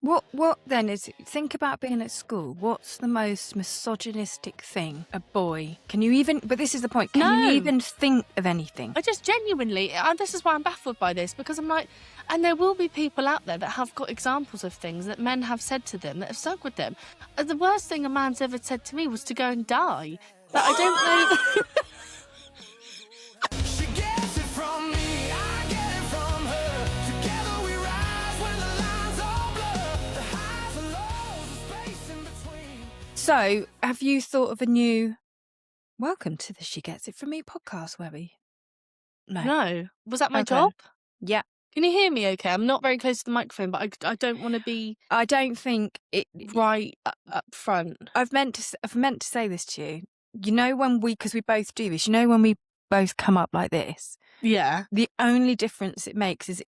What then is, think about being at school. What's the most misogynistic thing a boy, can you even, but this is the point, can you even think of anything? I just genuinely, this is why I'm baffled by this, because I'm like, and there will be people out there that have got examples of things that men have said to them that have stuck with them. The worst thing a man's ever said to me was to go and die. But I don't know. She gets it from me, I get it from her. Together we rise when the lines all blur. The highs and lows, the space in between. So, have you thought of a new, welcome to the She Gets It From Me podcast, where we... No. Was that my Okay. job? Yeah. Can you hear me okay? I'm not very close to the microphone, but I don't want to be I don't think it... right up front. I've meant to say this to you. You know when because we both do this, you know when we both come up like this, Yeah. the only difference it makes is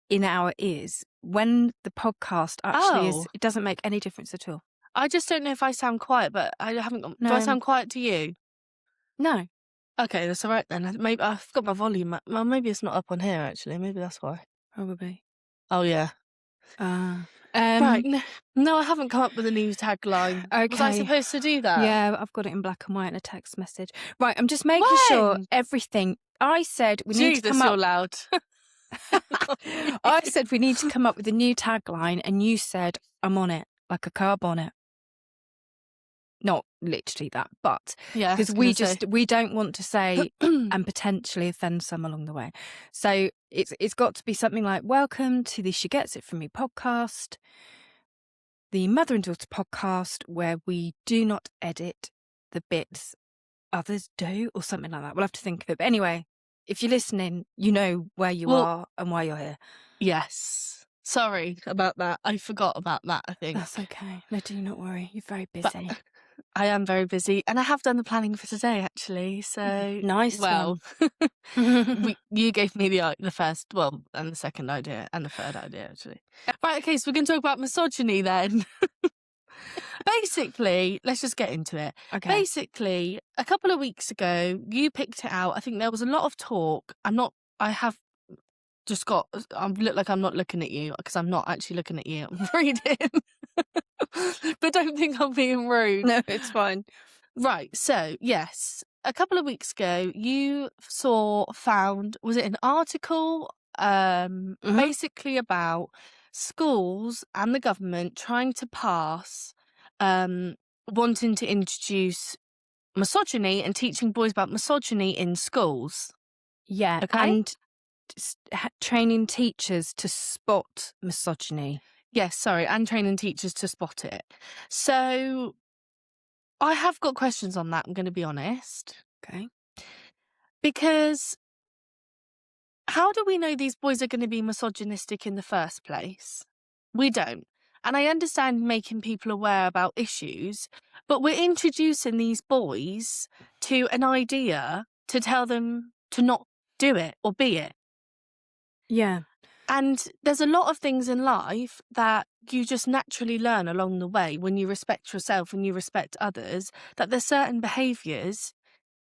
in our ears. When the podcast actually is, it doesn't make any difference at all. I just don't know if I sound quiet, but I haven't got... No. Do I sound quiet to you? No. Okay, that's all right then. Maybe I've got my volume up. Well, maybe it's not up on here, actually. Maybe that's why. Probably. Oh, yeah. Right. No, I haven't come up with a new tagline. Okay. Was I supposed to do that? Yeah, I've got it in black and white in a text message. Right, I'm just making sure everything... I said we need to come you're up... loud. I said we need to come up with a new tagline, and you said I'm on it, like a car bonnet. Not literally that, but Yeah, because we don't want to say and potentially offend some along the way. So it's got to be something like, welcome to the She Gets It From Me podcast, the mother and daughter podcast where we do not edit the bits others do, or something like that. We'll have to think of it. But anyway, if you're listening, you know where you are and why you're here. Yes. Sorry about that. I forgot about that, I think. That's okay. No, do not worry. You're very busy. But I am very busy, and I have done the planning for today, actually. So nice. Well, you gave me the first, well, and the second idea, and the third idea, actually. Right. Okay. So we're going to talk about misogyny then. Basically, let's just get into it. Okay. Basically, a couple of weeks ago, you picked it out. I think there was a lot of talk. I have just got, I look like I'm not looking at you, because I'm not actually looking at you. I'm reading. But don't think I'm being rude. No, it's fine. Right. So, yes, a couple of weeks ago, you found, was it an article, basically about schools and the government trying to pass, wanting to introduce misogyny and teaching boys about misogyny in schools. Yeah. Okay. And training teachers to spot misogyny. Yes, sorry, and training teachers to spot it. So I have got questions on that, I'm going to be honest. Okay. Because how do we know these boys are going to be misogynistic in the first place? We don't. And I understand making people aware about issues, but we're introducing these boys to an idea to tell them to not do it or be it. Yeah. And there's a lot of things in life that you just naturally learn along the way when you respect yourself and you respect others, that there's certain behaviours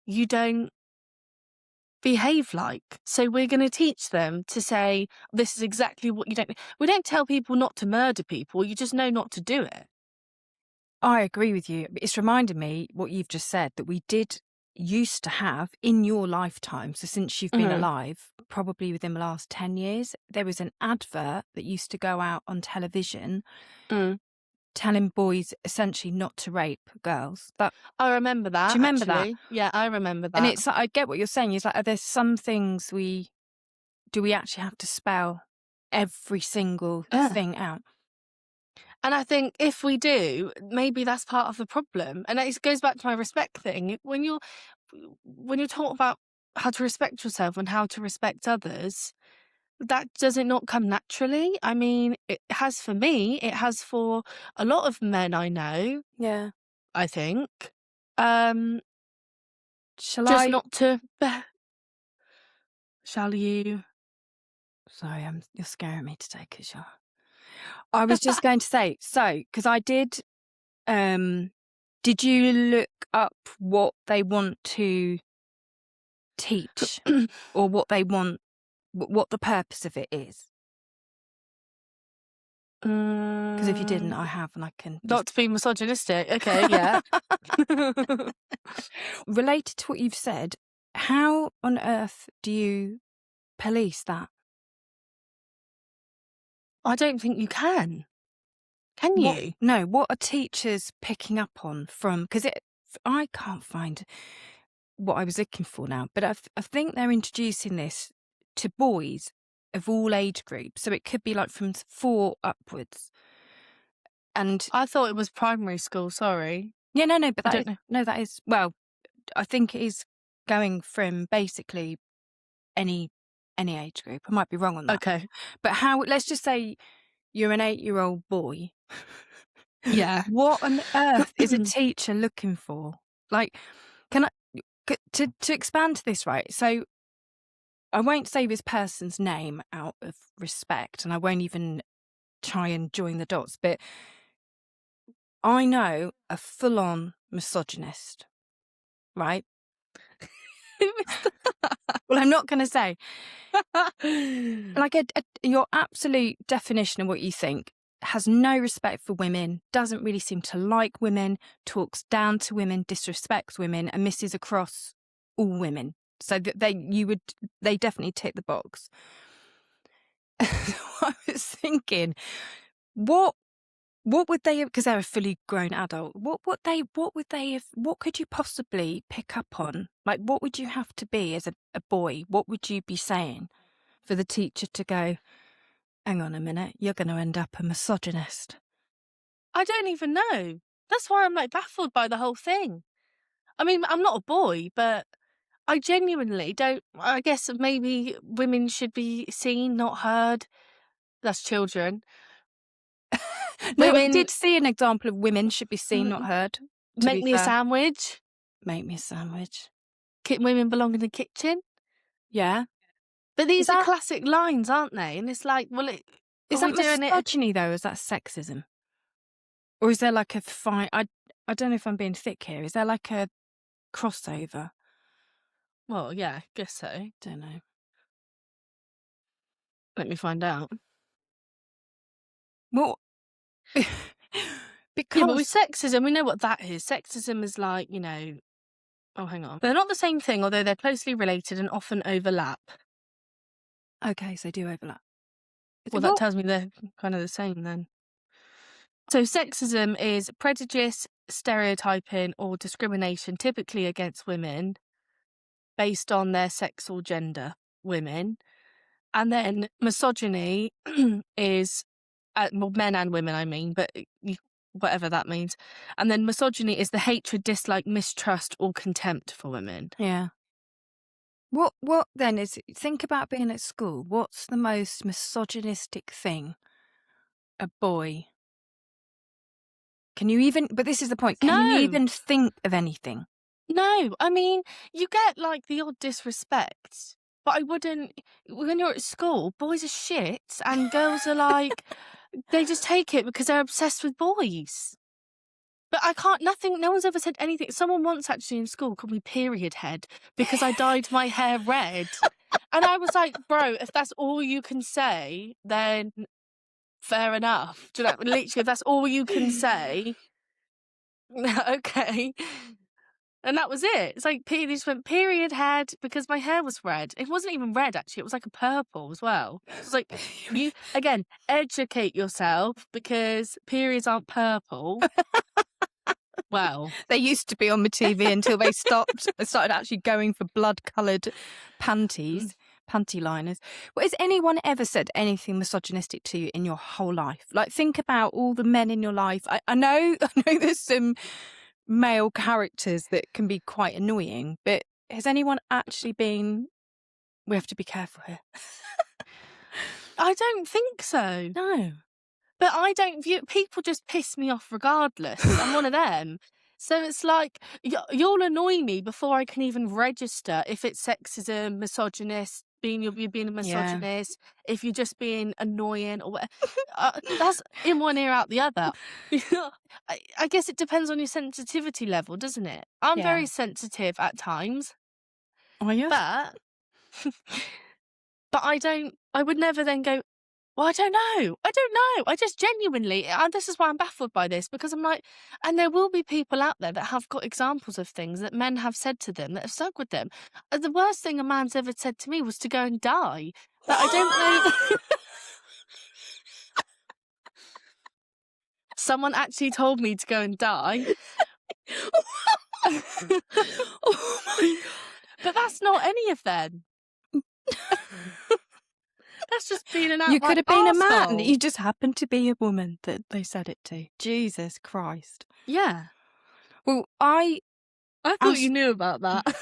you don't behave like. So we're going to teach them to say, this is exactly what you don't... We don't tell people not to murder people, you just know not to do it. I agree with you. It's reminded me what you've just said, that we used to have in your lifetime, so since you've been alive, probably within the last 10 years, there was an advert that used to go out on television telling boys essentially not to rape girls. I remember that. Do you remember that? Yeah, I remember that. And it's, I get what you're saying. It's like, there's some things we actually have to spell every single thing out? And I think if we do, maybe that's part of the problem. And it goes back to my respect thing. When you're talking about how to respect yourself and how to respect others, does it not come naturally? I mean, it has for me. It has for a lot of men I know. Yeah. I think. Shall you? Sorry, you're scaring me today, because I was just going to say, so, because I did you look up what they want to teach or what they want, what the purpose of it is? Because if you didn't, I have, and I can. Not to be misogynistic. Okay, yeah. Related to what you've said, how on earth do you police that? I don't think you can. Can you? No, what are teachers picking up on from? Because I can't find what I was looking for now, but I think they're introducing this to boys of all age groups. So it could be like from 4 upwards. And I thought it was primary school, sorry. yeah, no, but I that don't is, know. no, that is, well, I think it is going from basically any age group. I might be wrong on that. Okay. But let's just say you're an 8-year-old boy. Yeah. What on earth is a teacher looking for? Like, to expand to this, right? So I won't say this person's name out of respect, and I won't even try and join the dots, but I know a full-on misogynist, right? Well, I'm not going to say. Like your absolute definition of what you think, has no respect for women, doesn't really seem to like women, talks down to women, disrespects women, and misses across all women. So that they definitely tick the box. I was thinking, what would they have, because they're a fully grown adult, what could you possibly pick up on? Like, what would you have to be as a boy? What would you be saying for the teacher to go, hang on a minute, you're going to end up a misogynist? I don't even know. That's why I'm like baffled by the whole thing. I mean, I'm not a boy, but I genuinely don't. I guess maybe women should be seen, not heard. That's children. No, I Women- did see an example of women should be seen, not heard. To Make be me a fair. sandwich. Make me a sandwich. Women belong in the kitchen. Yeah. But these Is are that- classic lines, aren't they? And it's like, well, Is are that we doing it? misogyny though? Is that sexism? Or is there like a fine? I don't know if I'm being thick here. Is there like a crossover? Well, yeah, I guess so. Don't know. Let me find out. Well, because Yeah, but with sexism, we know what that is. Sexism is like, oh, hang on. They're not the same thing, although they're closely related and often overlap. okay, so do overlap. Well, that tells me they're kind of the same then. So sexism is prejudice, stereotyping, or discrimination, typically against women, based on their sex or gender, women. And then misogyny is, well, men and women, I mean, but whatever that means. And then misogyny is the hatred, dislike, mistrust, or contempt for women. Yeah. What then is, think about being at school. What's the most misogynistic thing a boy? Can you even, but this is the point, can No. you even think of anything? No, I mean, you get like the odd disrespect, but I wouldn't, when you're at school, boys are shit and girls are like, they just take it because they're obsessed with boys. But no one's ever said anything. Someone once actually in school called me period head because I dyed my hair red. And I was like, bro, if that's all you can say, then fair enough. Do you know, literally, if that's all you can say, okay. And that was it. It's like, they just went period head because my hair was red. It wasn't even red, actually. It was like a purple as well. So it's like, you, again, educate yourself because periods aren't purple. Well, They used to be on the TV until they stopped. They started actually going for blood-coloured panties, panty liners. Well, has anyone ever said anything misogynistic to you in your whole life? Like, think about all the men in your life. I know there's some male characters that can be quite annoying, but has anyone actually been, we have to be careful here? I don't think so. No. But I don't view, people just piss me off regardless. I'm one of them. So it's like, you'll annoy me before I can even register if it's sexism, misogynist, you're being a misogynist, if you're just being annoying or whatever. That's in one ear out the other. I guess it depends on your sensitivity level, doesn't it? I'm very sensitive at times. Are you? But I would never then go, Well, I don't know. I just genuinely, this is why I'm baffled by this, because I'm like, and there will be people out there that have got examples of things that men have said to them that have stuck with them. The worst thing a man's ever said to me was to go and die. But I don't know. Someone actually told me to go and die. Oh my God. But that's not any of them. That's just being an outright You could have been a man. arsehole. You just happened to be a woman that they said it to. Jesus Christ. Yeah. Well, I thought you knew about that.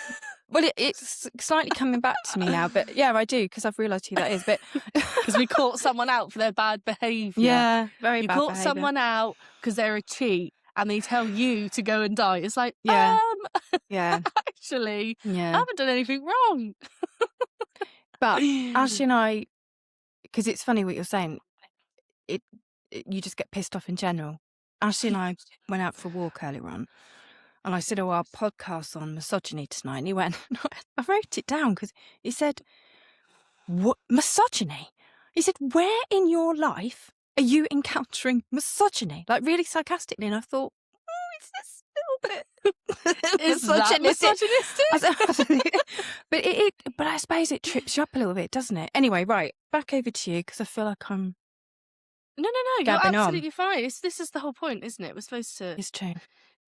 Well, it's slightly coming back to me now, but yeah, I do, because I've realised who that is. But Because we caught someone out for their bad behaviour. yeah, very You bad caught behaviour. someone out because they're a cheat and they tell you to go and die. It's like, Yeah. Yeah, actually, I yeah. haven't done anything wrong. But Ashley and I, because it's funny what you're saying, you just get pissed off in general. Ashley and I went out for a walk earlier on, and I said, our podcast's on misogyny tonight. And he went, I wrote it down because he said, what, misogyny? He said, where in your life are you encountering misogyny? Like, really sarcastically. And I thought, is this a little bit Is that misogynistic? but I suppose it trips you up a little bit, doesn't it? Anyway, right, back over to you, because I feel like I'm No, you're gabbing on. absolutely fine. This is the whole point, isn't it? We're supposed to... It's true.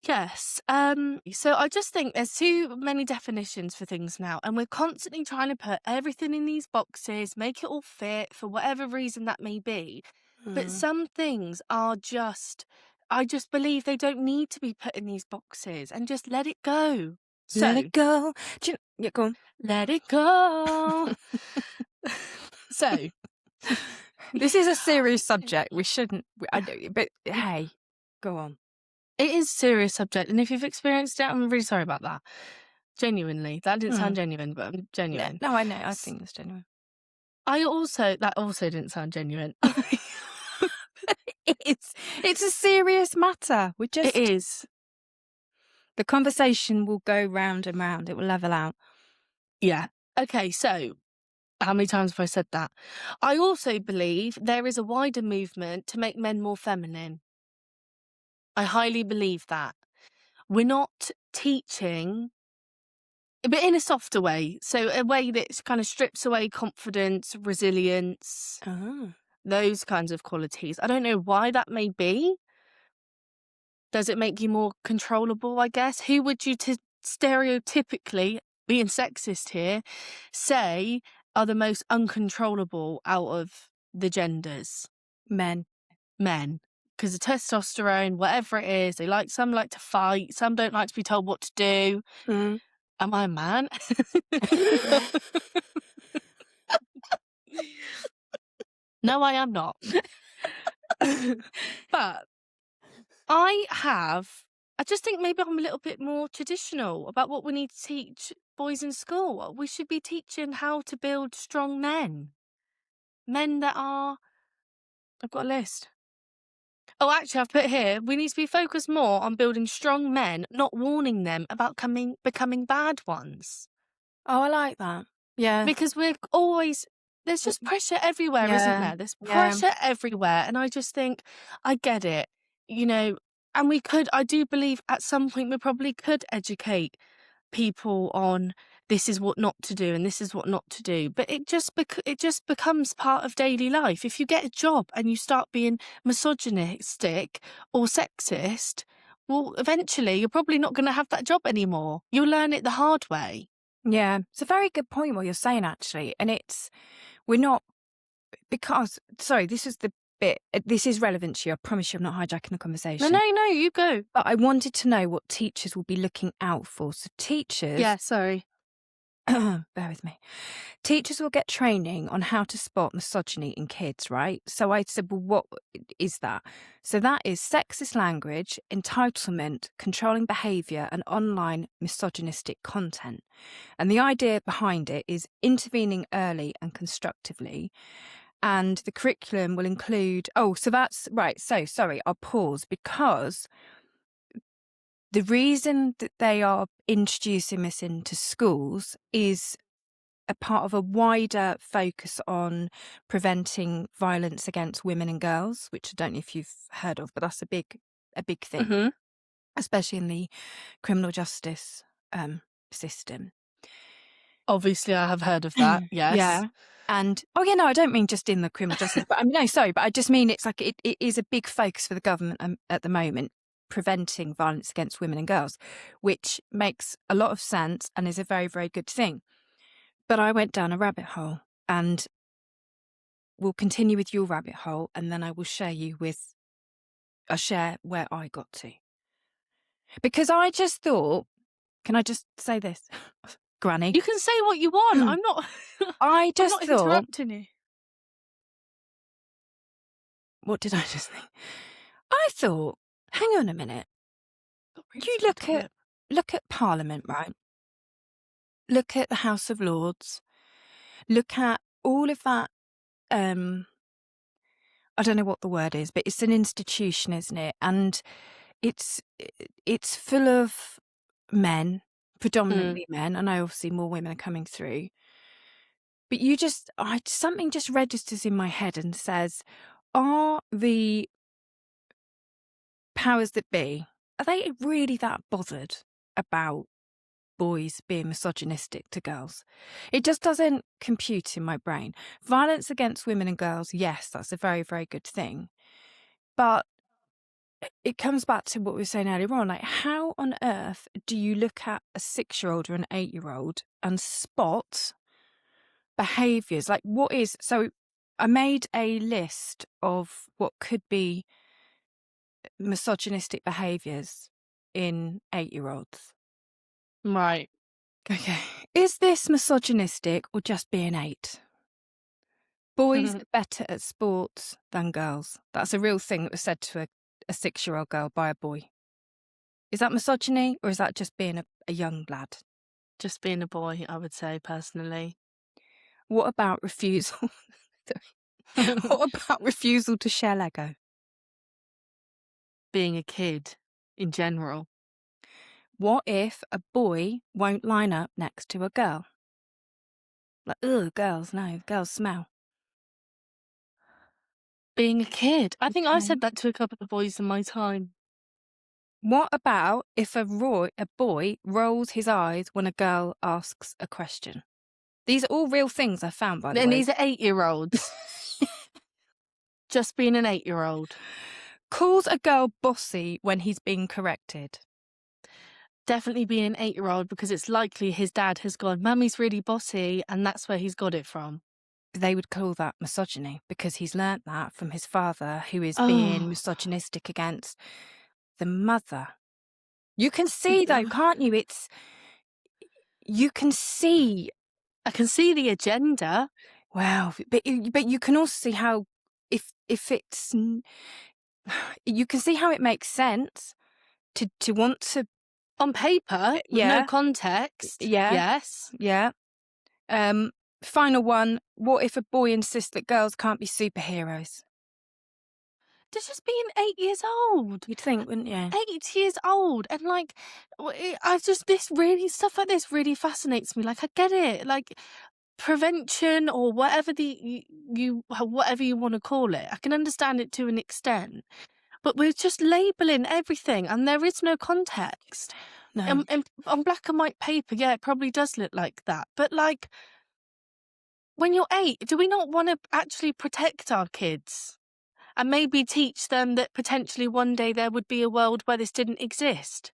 Yes. So I just think there's too many definitions for things now, and we're constantly trying to put everything in these boxes, make it all fit for whatever reason that may be. But some things are just, I just believe they don't need to be put in these boxes, and just let it go. Let it go. Yeah, go on. Let it go. So This is a serious subject. We shouldn't. I know, but hey, go on. it is a serious subject, and if you've experienced it, I'm really sorry about that. Genuinely, that didn't sound genuine, but I'm genuine. No, I know. I think it's genuine. That also didn't sound genuine. It's a serious matter. It is. The conversation will go round and round. It will level out. Yeah. Okay, so how many times have I said that? I also believe there is a wider movement to make men more feminine. I highly believe that. We're not teaching, but in a softer way. So a way that kind of strips away confidence, resilience, those kinds of qualities. I don't know why that may be. Does it make you more controllable, I guess? Who would you stereotypically, being sexist here, say are the most uncontrollable out of the genders? Men. Because the testosterone, whatever it is, some like to fight, some don't like to be told what to do. Am I a man? No, I am not. But I just think maybe I'm a little bit more traditional about what we need to teach boys in school. We should be teaching how to build strong men. Men that are... I've got a list. Oh, actually, I've put here, we need to be focused more on building strong men, not warning them about becoming bad ones. Oh, I like that. Yeah. Because there's just pressure everywhere, isn't there? There's pressure everywhere. And I just think, I get it, and I do believe at some point we probably could educate people on this is what not to do and this is what not to do, but it just becomes part of daily life. If you get a job and you start being misogynistic or sexist, well, eventually you're probably not going to have that job anymore. You'll learn it the hard way. Yeah, it's a very good point what you're saying, actually. And this is the bit, this is relevant to you. I promise you I'm not hijacking the conversation. No, you go. But I wanted to know what teachers will be looking out for. So teachers... Yeah, sorry. Bear with me. Teachers will get training on how to spot misogyny in kids, right? So I said, well, what is that? So that is sexist language, entitlement, controlling behaviour, and online misogynistic content. And the idea behind it is intervening early and constructively. And the curriculum will include... Oh, so that's... Right, so sorry, I'll pause because... The reason that they are introducing this into schools is a part of a wider focus on preventing violence against women and girls, which I don't know if you've heard of, but that's a big thing, Mhm. especially in the criminal justice system. Obviously, I have heard of that. Yes. Yeah. And no, I don't mean just in the criminal justice, but I mean, no, sorry, but I just mean it's like it is a big focus for the government at the moment, preventing violence against women and girls, which makes a lot of sense and is a very, very good thing. But I went down a rabbit hole, and we'll continue with your rabbit hole, and then I will share where I got to. Because I just thought, can I just say this, Granny? You can say what you want. I'm not. I I'm just not thought, interrupting you. what did I just think? I thought, hang on a minute. Got really You scared look at Parliament, right? Look at the House of Lords. Look at all of that. I don't know what the word is, but it's an institution, isn't it? And it's full of men, predominantly men. I know obviously more women are coming through. But something just registers in my head and says, are the powers that be, are they really that bothered about boys being misogynistic to girls? It just doesn't compute in my brain. Violence against women and girls, yes, that's a very, very good thing. But it comes back to what we were saying earlier on, like, how on earth do you look at a 6-year-old or an 8-year-old and spot behaviours? Like, so I made a list of what could be misogynistic behaviours in 8-year-olds. Right. Okay. Is this misogynistic or just being 8? Boys are better at sports than girls. That's a real thing that was said to a 6-year-old girl by a boy. Is that misogyny, or is that just being a young lad? Just being a boy, I would say, personally. What about refusal? What about refusal to share Lego? Being a kid in general. What if a boy won't line up next to a girl? Like, ugh, girls, no, girls smell. Being a kid. I think I Okay. said that to a couple of boys in my time. What about if a boy rolls his eyes when a girl asks a question? These are all real things I found, by the And way. these are 8-year-olds. Just being an 8-year-old. Calls a girl bossy when he's being corrected. Definitely being an 8-year-old, because it's likely his dad has gone, Mummy's really bossy, and that's where he's got it from. They would call that misogyny, because he's learnt that from his father, who is being misogynistic against the mother. You can see, though, can't you? You can see. I can see the agenda. Wow, but you can also see how if it's, you can see how it makes sense to want to. On paper, with no context. Yeah. Yes. Yeah. Final one. What if a boy insists that girls can't be superheroes? They're just being 8 years old. You'd think, wouldn't you? 8 years old. And like, stuff like this really fascinates me. Like, I get it. Like, prevention or whatever whatever you want to call it. I can understand it to an extent. But we're just labelling everything, and there is no context. No. On black and white paper, yeah, it probably does look like that. But like, when you're 8, do we not want to actually protect our kids? And maybe teach them that potentially one day there would be a world where this didn't exist.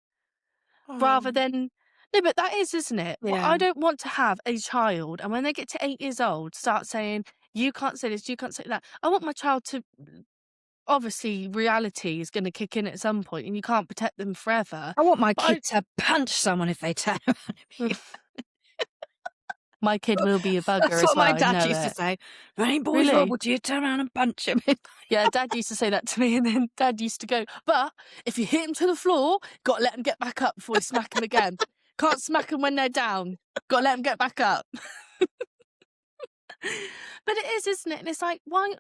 Rather than... No, but that is, isn't it? Well, Yeah. I don't want to have a child, and when they get to 8 years old, start saying, you can't say this, you can't say that. I want my child to... Obviously, reality is going to kick in at some point, and you can't protect them forever. I want my kid to punch someone if they turn around at me. My kid will be a bugger That's as what well. my dad I know used to it. say. If any boys Really? roll to you, turn around and punch him. Yeah, Dad used to say that to me, and then Dad used to go, but if you hit him to the floor, got to let him get back up before you smack him again. Can't smack them when they're down. Got to let them get back up. But it is, isn't it? And it's like, why?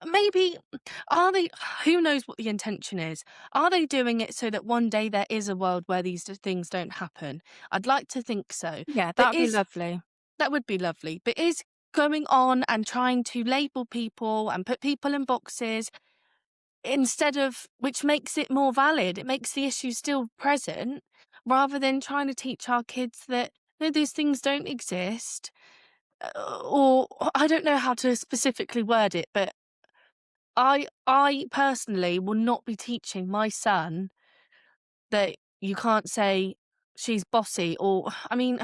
Maybe, are they... Who knows what the intention is? Are they doing it so that one day there is a world where these things don't happen? I'd like to think so. Yeah, But that'd be lovely. That would be lovely. But is going on and trying to label people and put people in boxes instead of, which makes it more valid, it makes the issue still present, rather than trying to teach our kids that no, these things don't exist. Or I don't know how to specifically word it, but I personally will not be teaching my son that you can't say she's bossy, or I mean,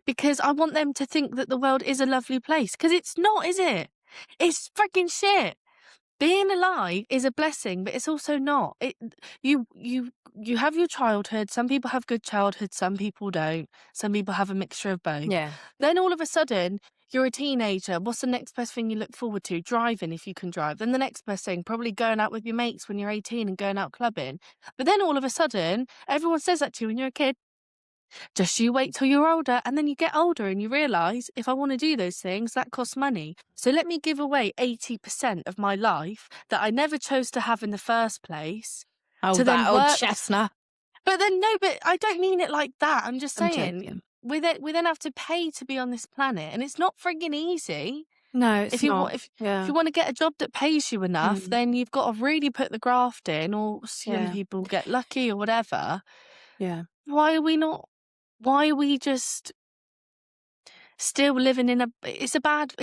because I want them to think that the world is a lovely place, because it's not, is it? It's freaking shit. Being alive is a blessing, but it's also not. You have your childhood. Some people have good childhood, some people don't. Some people have a mixture of both. Yeah. Then all of a sudden, you're a teenager. What's the next best thing you look forward to? Driving, if you can drive. Then the next best thing, probably going out with your mates when you're 18 and going out clubbing. But then all of a sudden, everyone says that to you when you're a kid. Just you wait till you're older, and then you get older and you realise, if I want to do those things, that costs money. So let me give away 80% of my life that I never chose to have in the first place Oh, to that then old work. chestnut. But then, no, but I don't mean it like that. I'm just I'm saying, joking. we then have to pay to be on this planet, and it's not frigging easy. No, it's If you not. want, if Yeah. you want to get a job that pays you enough, Mm. then you've got to really put the graft in, or some Yeah. people get lucky or whatever. Yeah. Why are we not? Why are we just still living in it is a bad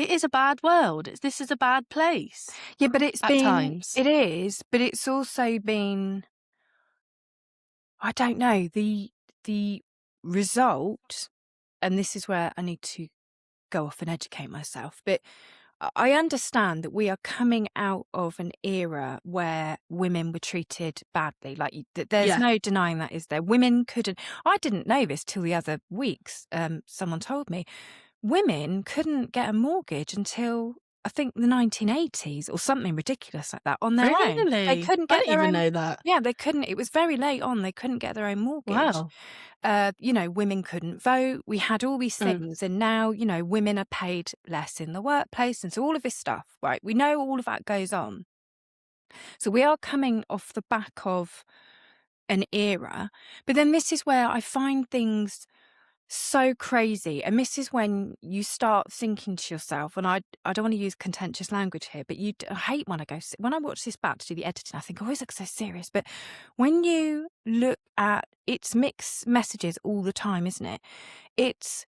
world. This is a bad place Yeah, but it's at been, times. it is, but it's also been, I don't know, the result, and this is where I need to go off and educate myself, but I understand that we are coming out of an era where women were treated badly. Like, there's Yeah. no denying that, is there? Women couldn't. I didn't know this till the other weeks. Someone told me women couldn't get a mortgage until I think the 1980s or something ridiculous like that on their own. They Really? couldn't I get didn't their even own. know that. Yeah, they couldn't. It was very late on. They couldn't get their own mortgage. Wow. Women couldn't vote. We had all these things. And now, women are paid less in the workplace. And so all of this stuff, right? We know all of that goes on. So we are coming off the back of an era. But then this is where I find things so crazy. And this is when you start thinking to yourself, and I don't want to use contentious language here, but I hate when I watch this back to do the editing, I think, oh, it looks so serious. But when you look at, it's mixed messages all the time, isn't it? It's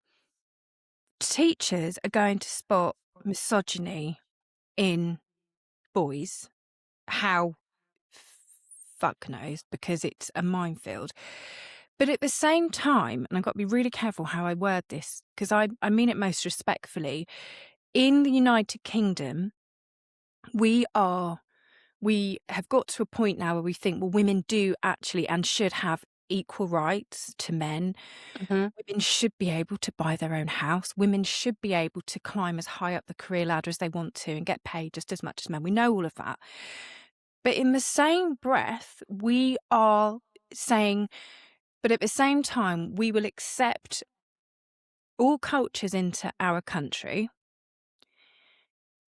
teachers are going to spot misogyny in boys. How? Fuck knows, because it's a minefield. But at the same time, and I've got to be really careful how I word this, because I mean it most respectfully, in the United Kingdom, we have got to a point now where we think, well, women do actually and should have equal rights to men. Mm-hmm. Women should be able to buy their own house. Women should be able to climb as high up the career ladder as they want to and get paid just as much as men. We know all of that. But in the same breath, we are saying, but at the same time, we will accept all cultures into our country,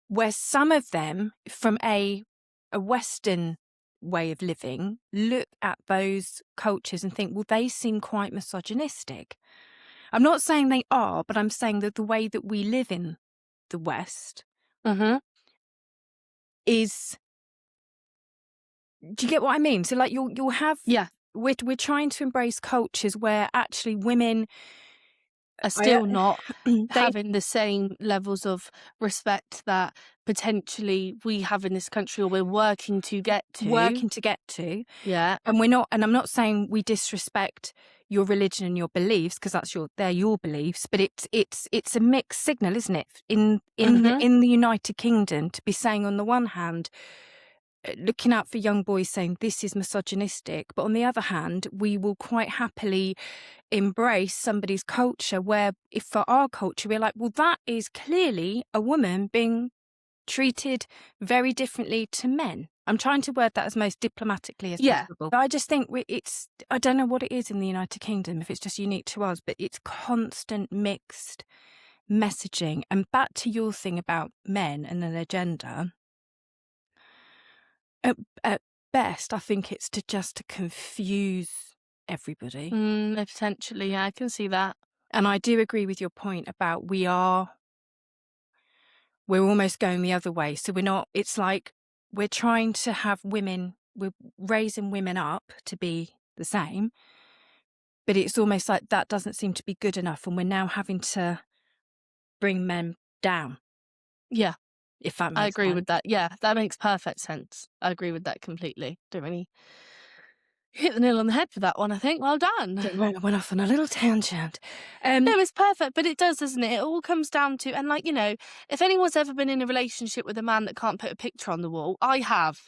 where some of them, from a Western way of living, look at those cultures and think, well, they seem quite misogynistic. I'm not saying they are, but I'm saying that the way that we live in the West is... Do you get what I mean? So, like, you'll have... Yeah. We're trying to embrace cultures where actually women are still not having the same levels of respect that potentially we have in this country, or we're working to get to. Yeah. And we're not, and I'm not saying we disrespect your religion and your beliefs, because they're your beliefs, but it's a mixed signal, isn't it? In the United Kingdom, to be saying on the one hand, looking out for young boys saying this is misogynistic, but on the other hand, we will quite happily embrace somebody's culture, where if for our culture we're like, well, that is clearly a woman being treated very differently to men. I'm trying to word that as most diplomatically as possible. But I just think I don't know what it is in the United Kingdom, if it's just unique to us, but it's constant mixed messaging. And back to your thing about men and an agenda, at best, I think it's to confuse everybody. Potentially, yeah, I can see that. And I do agree with your point about we're almost going the other way. So it's like we're trying to have women, we're raising women up to be the same, but it's almost like that doesn't seem to be good enough. And we're now having to bring men down. Yeah. If that makes I agree sense. with that. Yeah, that makes perfect sense. I agree with that completely. Don't really hit the nail on the head for that one, I think. Well done. I went off on a little tangent. No, it's perfect, but it does, doesn't it? It all comes down to, and like, if anyone's ever been in a relationship with a man that can't put a picture on the wall, I have.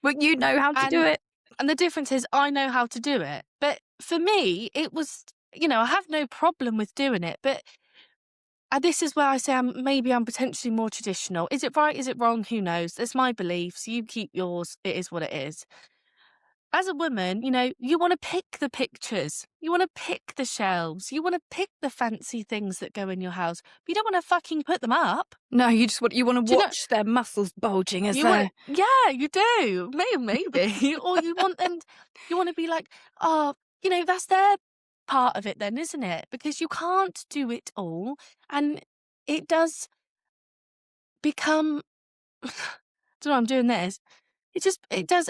But you know how to do it. And the difference is I know how to do it. But for me, it was, I have no problem with doing it. But this is where I say maybe I'm potentially more traditional. Is it right? Is it wrong? Who knows? It's my beliefs. You keep yours. It is what it is. As a woman, you want to pick the pictures. You want to pick the shelves. You want to pick the fancy things that go in your house. But you don't want to fucking put them up. No, you want to Do you know- watch their muscles bulging as You they're... yeah, you do. Maybe. Or you want them, you want to be like, oh, that's their part of it then, isn't it? Because you can't do it all. And it does become, I don't know, I'm doing this. It does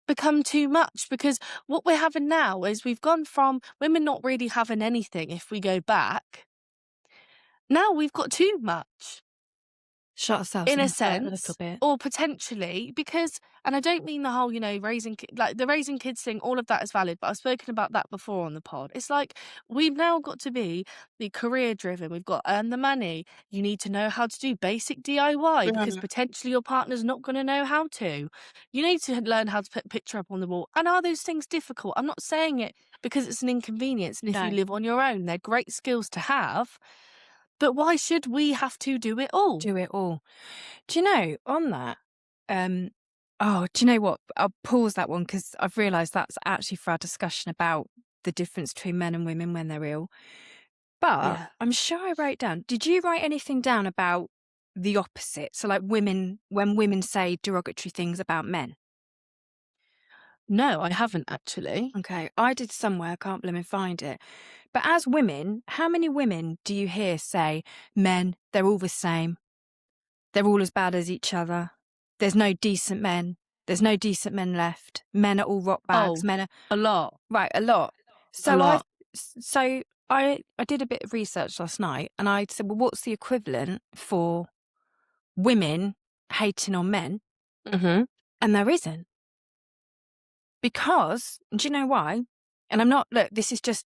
become too much, because what we're having now is we've gone from women not really having anything if we go back. Now we've got too much. Shut ourselves In a the foot a little sense, bit. or potentially, because, and I don't mean the whole, raising, like the raising kids thing, all of that is valid, but I've spoken about that before on the pod. It's like, we've now got to be the career driven. We've got to earn the money. You need to know how to do basic DIY because potentially your partner's not going to know how to. You need to learn how to put a picture up on the wall. And are those things difficult? I'm not saying it because it's an inconvenience. And if No. you live on your own, they're great skills to have. But why should we have to do it all? Do it all. Do you know, on that, do you know what? I'll pause that one because I've realised that's actually for our discussion about the difference between men and women when they're ill. But Yeah. I'm sure I wrote down, did you write anything down about the opposite? So like when women say derogatory things about men? No, I haven't actually. Okay, I did somewhere, I can't blooming find it. But as women, how many women do you hear say, men, they're all the same. They're all as bad as each other. There's no decent men. There's no decent men left. Men are all rock bags. Oh, Men are... a lot. Right, a lot. So A lot. I did a bit of research last night and I said, well, what's the equivalent for women hating on men? Mm-hmm. And there isn't. Because, do you know why? And I'm not, look, this is just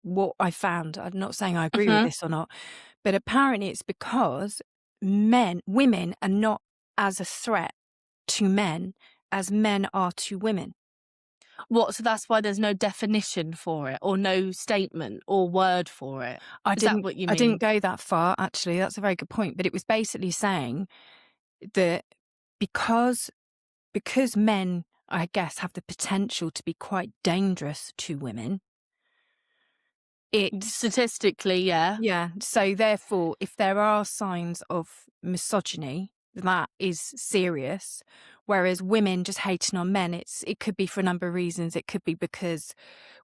what I found. I'm not saying I agree with this or not, but apparently it's because women are not as a threat to men as men are to women. What? So that's why there's no definition for it, or no statement or word for it. Is that what you mean? I didn't go that far, actually. That's a very good point. But it was basically saying that because men, I guess, have the potential to be quite dangerous to women, Statistically, yeah. Yeah. So therefore, if there are signs of misogyny, that is serious. Whereas women just hating on men, it could be for a number of reasons. It could be because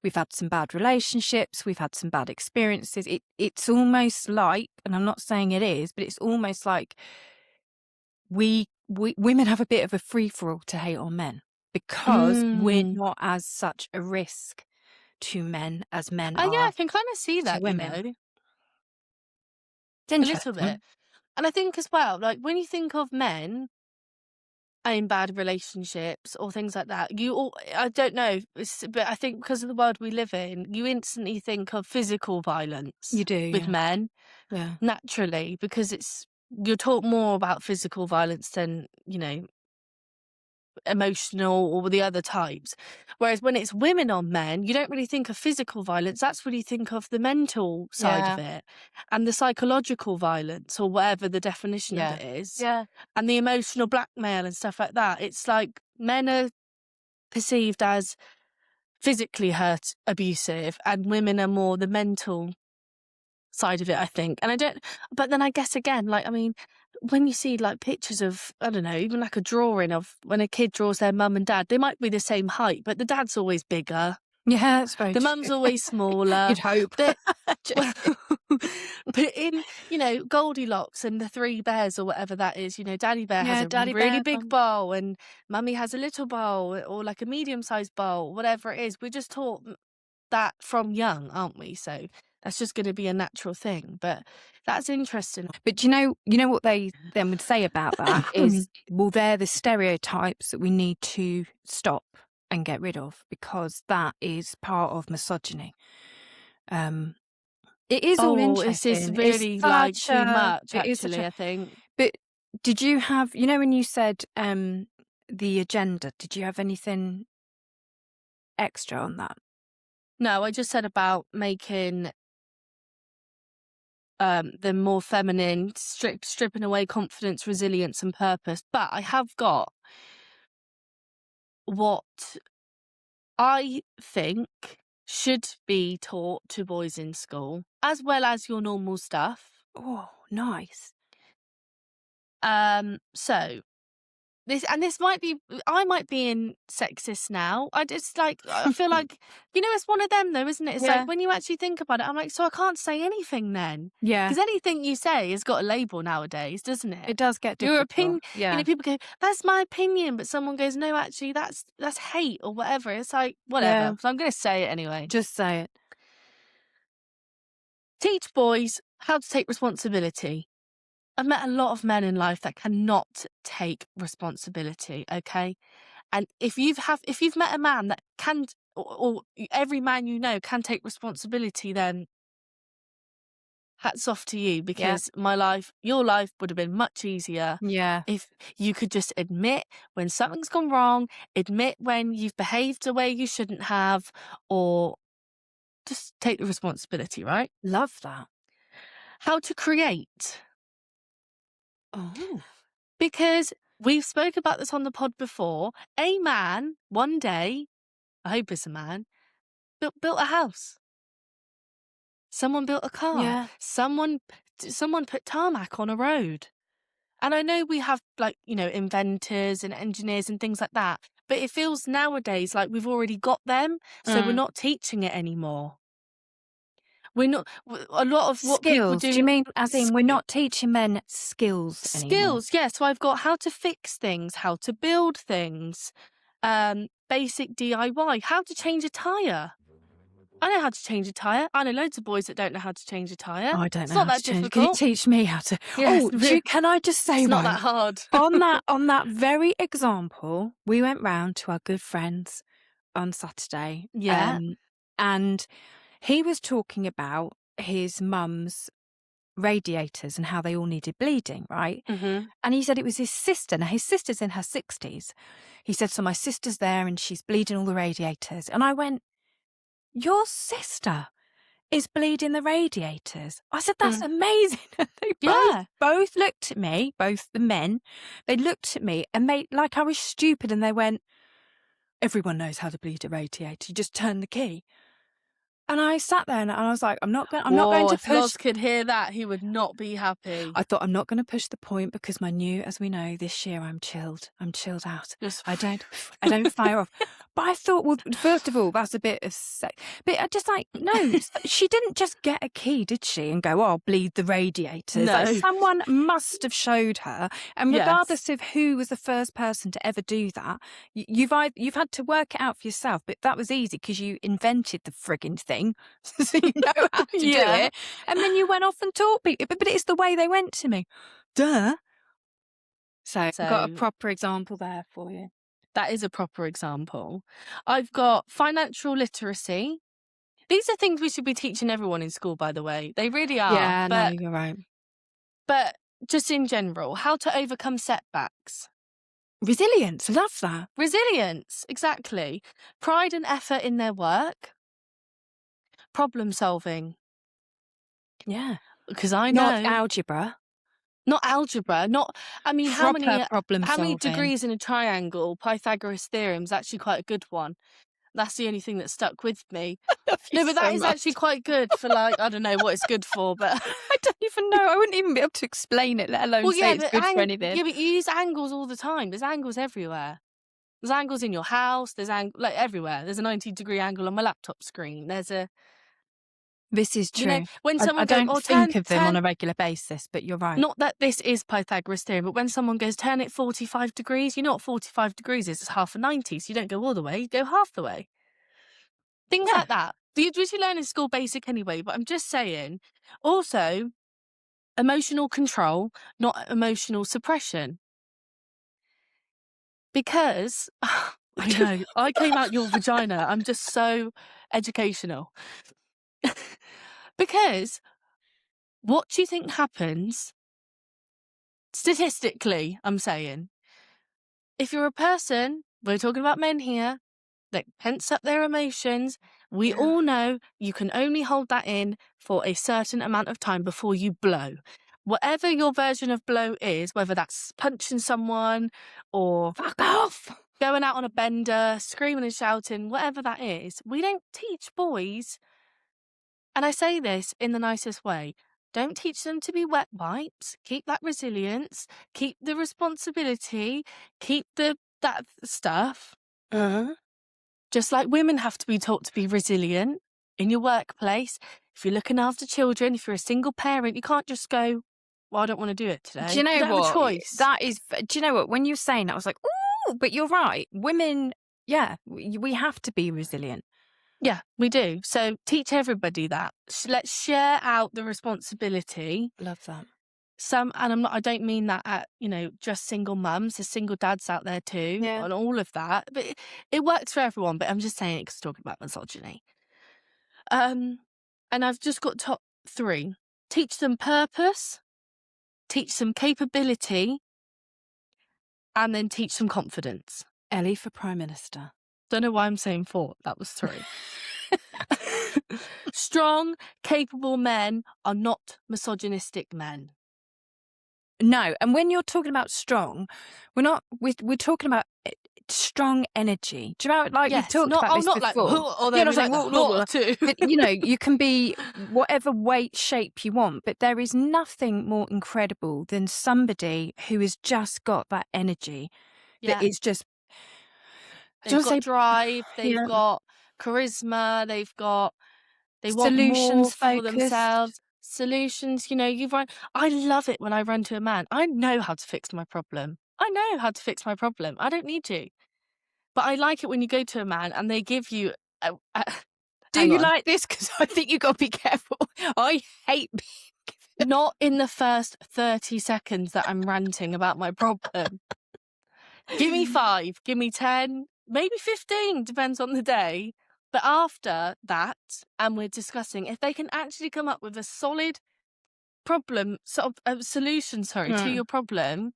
we've had some bad relationships, we've had some bad experiences. It's almost like, and I'm not saying it is, but it's almost like we women have a bit of a free for all to hate on men because we're not as such a risk to men as men are. Yeah, I can kind of see that, women. It's It's interesting. a little bit. And I think as well, like when you think of men in bad relationships or things like that, I don't know, but I think because of the world we live in, you instantly think of physical violence. You do, with men, yeah, naturally, because you're taught more about physical violence than emotional or the other types. Whereas when it's women on men, you don't really think of physical violence. That's when you think of the mental side of it and the psychological violence, or whatever the definition of it is. Yeah. And the emotional blackmail and stuff like that. It's like men are perceived as physically abusive, and women are more the mental side of it, I think. And but then I guess again, like, I mean, when you see like pictures of, I don't know, even like a drawing of when a kid draws their mum and dad, they might be the same height, but the dad's always bigger. Yeah, that's very The true. mum's always smaller. You'd hope. But in, Goldilocks and the Three Bears or whatever that is, Daddy Bear has Yeah, a Daddy really Bear, big bowl and Mummy has a little bowl or like a medium-sized bowl, whatever it is. We're just taught that from young, aren't we? So that's just going to be a natural thing. But that's interesting. But you know what they then would say about that is, well, they're the stereotypes that we need to stop and get rid of because that is part of misogyny. It is all interesting. It's really like too much, actually, I think. But did you have, when you said the agenda, did you have anything extra on that? No, I just said about making them more feminine, stripping away confidence, resilience and purpose. But I have got what I think should be taught to boys in school, as well as your normal stuff. Oh, nice. So this might be, I might be in sexist now. I feel like, it's one of them though, isn't it? It's Yeah. like when you actually think about it, I'm like, so I can't say anything then. Yeah. Because anything you say has got a label nowadays, doesn't it? It does get Your difficult. opinion, Yeah. people go, that's my opinion, but someone goes, no, actually, that's hate or whatever. It's like, whatever. Yeah. So I'm going to say it anyway. Just say it. Teach boys how to take responsibility. I've met a lot of men in life that cannot take responsibility, okay? And if you've met a man that can, or every man you know can take responsibility, then hats off to you, because your life would have been much easier Yeah. if you could just admit when something's gone wrong, admit when you've behaved the way you shouldn't have, or just take the responsibility, right? Love that. How to create. Oh. Because we've spoke about this on the pod before. A man, one day, I hope it's a man, built a house. Someone built a car. Yeah. Someone put tarmac on a road. And I know we have inventors and engineers and things like that, but it feels nowadays like we've already got them, so we're not teaching it anymore. We're not, a lot of what people Skills. do. Do you mean as in we're not teaching men skills anymore? Skills, yeah. So I've got how to fix things, how to build things, basic DIY, how to change a tyre. I know how to change a tyre. I know loads of boys that don't know how to change a tyre. I don't know. It's not how that to change. difficult. Can you teach me how to? Yes. Can I just say It's not right, that hard. on that very example, we went round to our good friends on Saturday. Yeah. And he was talking about his mum's radiators and how they all needed bleeding, right? Mm-hmm. And he said it was his sister. Now, his sister's in her 60s. He said, so my sister's there and she's bleeding all the radiators. And I went, your sister is bleeding the radiators? I said, that's amazing. They both looked at me, both the men. They looked at me and made like I was stupid. And they went, everyone knows how to bleed a radiator. You just turn the key. And I sat there and I was like, I'm not going to If push. Loz could hear that, he would not be happy. I thought I'm not going to push the point because as we know, this year I'm chilled. I'm chilled out. Just I don't fire off. But I thought, well, first of all, that's a bit of sex. But I just no, she didn't just get a key, did she? And go, oh, bleed the radiators. No. Like, someone must have showed her. And regardless of who was the first person to ever do that, you've had to work it out for yourself. But that was easy because you invented the frigging thing. So you know how to do it. And then you went off and taught people. But it's the way they went to me. Duh. So I've got a proper example there for you. That is a proper example. I've got financial literacy. These are things we should be teaching everyone in school, by the way. They really are. Yeah, no, you're right. But just in general, how to overcome setbacks. Resilience. Love that. Resilience, exactly. Pride and effort in their work. Problem solving. Yeah. Because I know. Not algebra. Not algebra. How many solving. degrees in a triangle? Pythagoras theorem is actually quite a good one. That's the only thing that stuck with me. No, but that is actually quite good for I don't know what it's good for, but I don't even know. I wouldn't even be able to explain it, let alone say it's good for anything. Yeah, but you use angles all the time. There's angles everywhere. There's angles in your house. There's like everywhere. There's a 90-degree angle on my laptop screen. There's a, This is you know, true. when I someone goes, don't oh, think of them on turn, a regular basis, but you're right. not that this is Pythagoras theorem, but when someone goes, turn it 45 degrees, you know what 45 degrees is? It's half a 90. So you don't go all the way, you go half the way. Things Yeah. like that. Which you learn in school basic anyway, but I'm just saying. Also, emotional control, not emotional suppression. Because, I know, I came out your vagina. I'm just so educational. Because what do you think happens statistically, I'm saying? If you're a person, we're talking about men here, that pents up their emotions, we all know you can only hold that in for a certain amount of time before you blow. Whatever your version of blow is, whether that's punching someone or Fuck off! going out on a bender, screaming and shouting, whatever that is, we don't teach boys, and I say this in the nicest way, don't teach them to be wet wipes. Keep that resilience, keep the responsibility, keep that stuff. Just like women have to be taught to be resilient in your workplace. If you're looking after children, if you're a single parent, you can't just go, well, I don't want to do it today. Do you know don't what? have a choice. That is. Do you know what? When you're saying that, I was like, ooh, but you're right. Women, yeah, we have to be resilient. Yeah, we do. So teach everybody that. Let's share out the responsibility. Love that. And I don't mean that at, just single mums. There's single dads out there too, Yeah. and all of that. But it works for everyone. But I'm just saying it because talking about misogyny. And I've just got top 3. Teach them purpose, teach them capability, and then teach them confidence. Ellie for Prime Minister. Don't know why I'm saying 4. That was 3. Strong, capable men are not misogynistic men. No, and when you're talking about strong, we're talking about strong energy. Do you know, like Yes, we've talked not, about this not before. like, or they're not saying, like, too. but, you can be whatever weight, shape you want, but there is nothing more incredible than somebody who has just got that energy that is just... They've got drive, they've got charisma, they want more for themselves. Solutions, I love it when I run to a man. I know how to fix my problem. I don't need to. But I like it when you go to a man and they give you Do you like this? Because I think you've got to be careful. I hate being not in the first 30 seconds that I'm ranting about my problem. Give me 5, give me 10, maybe 15, depends on the day. But after that, and we're discussing, if they can actually come up with a solid problem, solution, to your problem,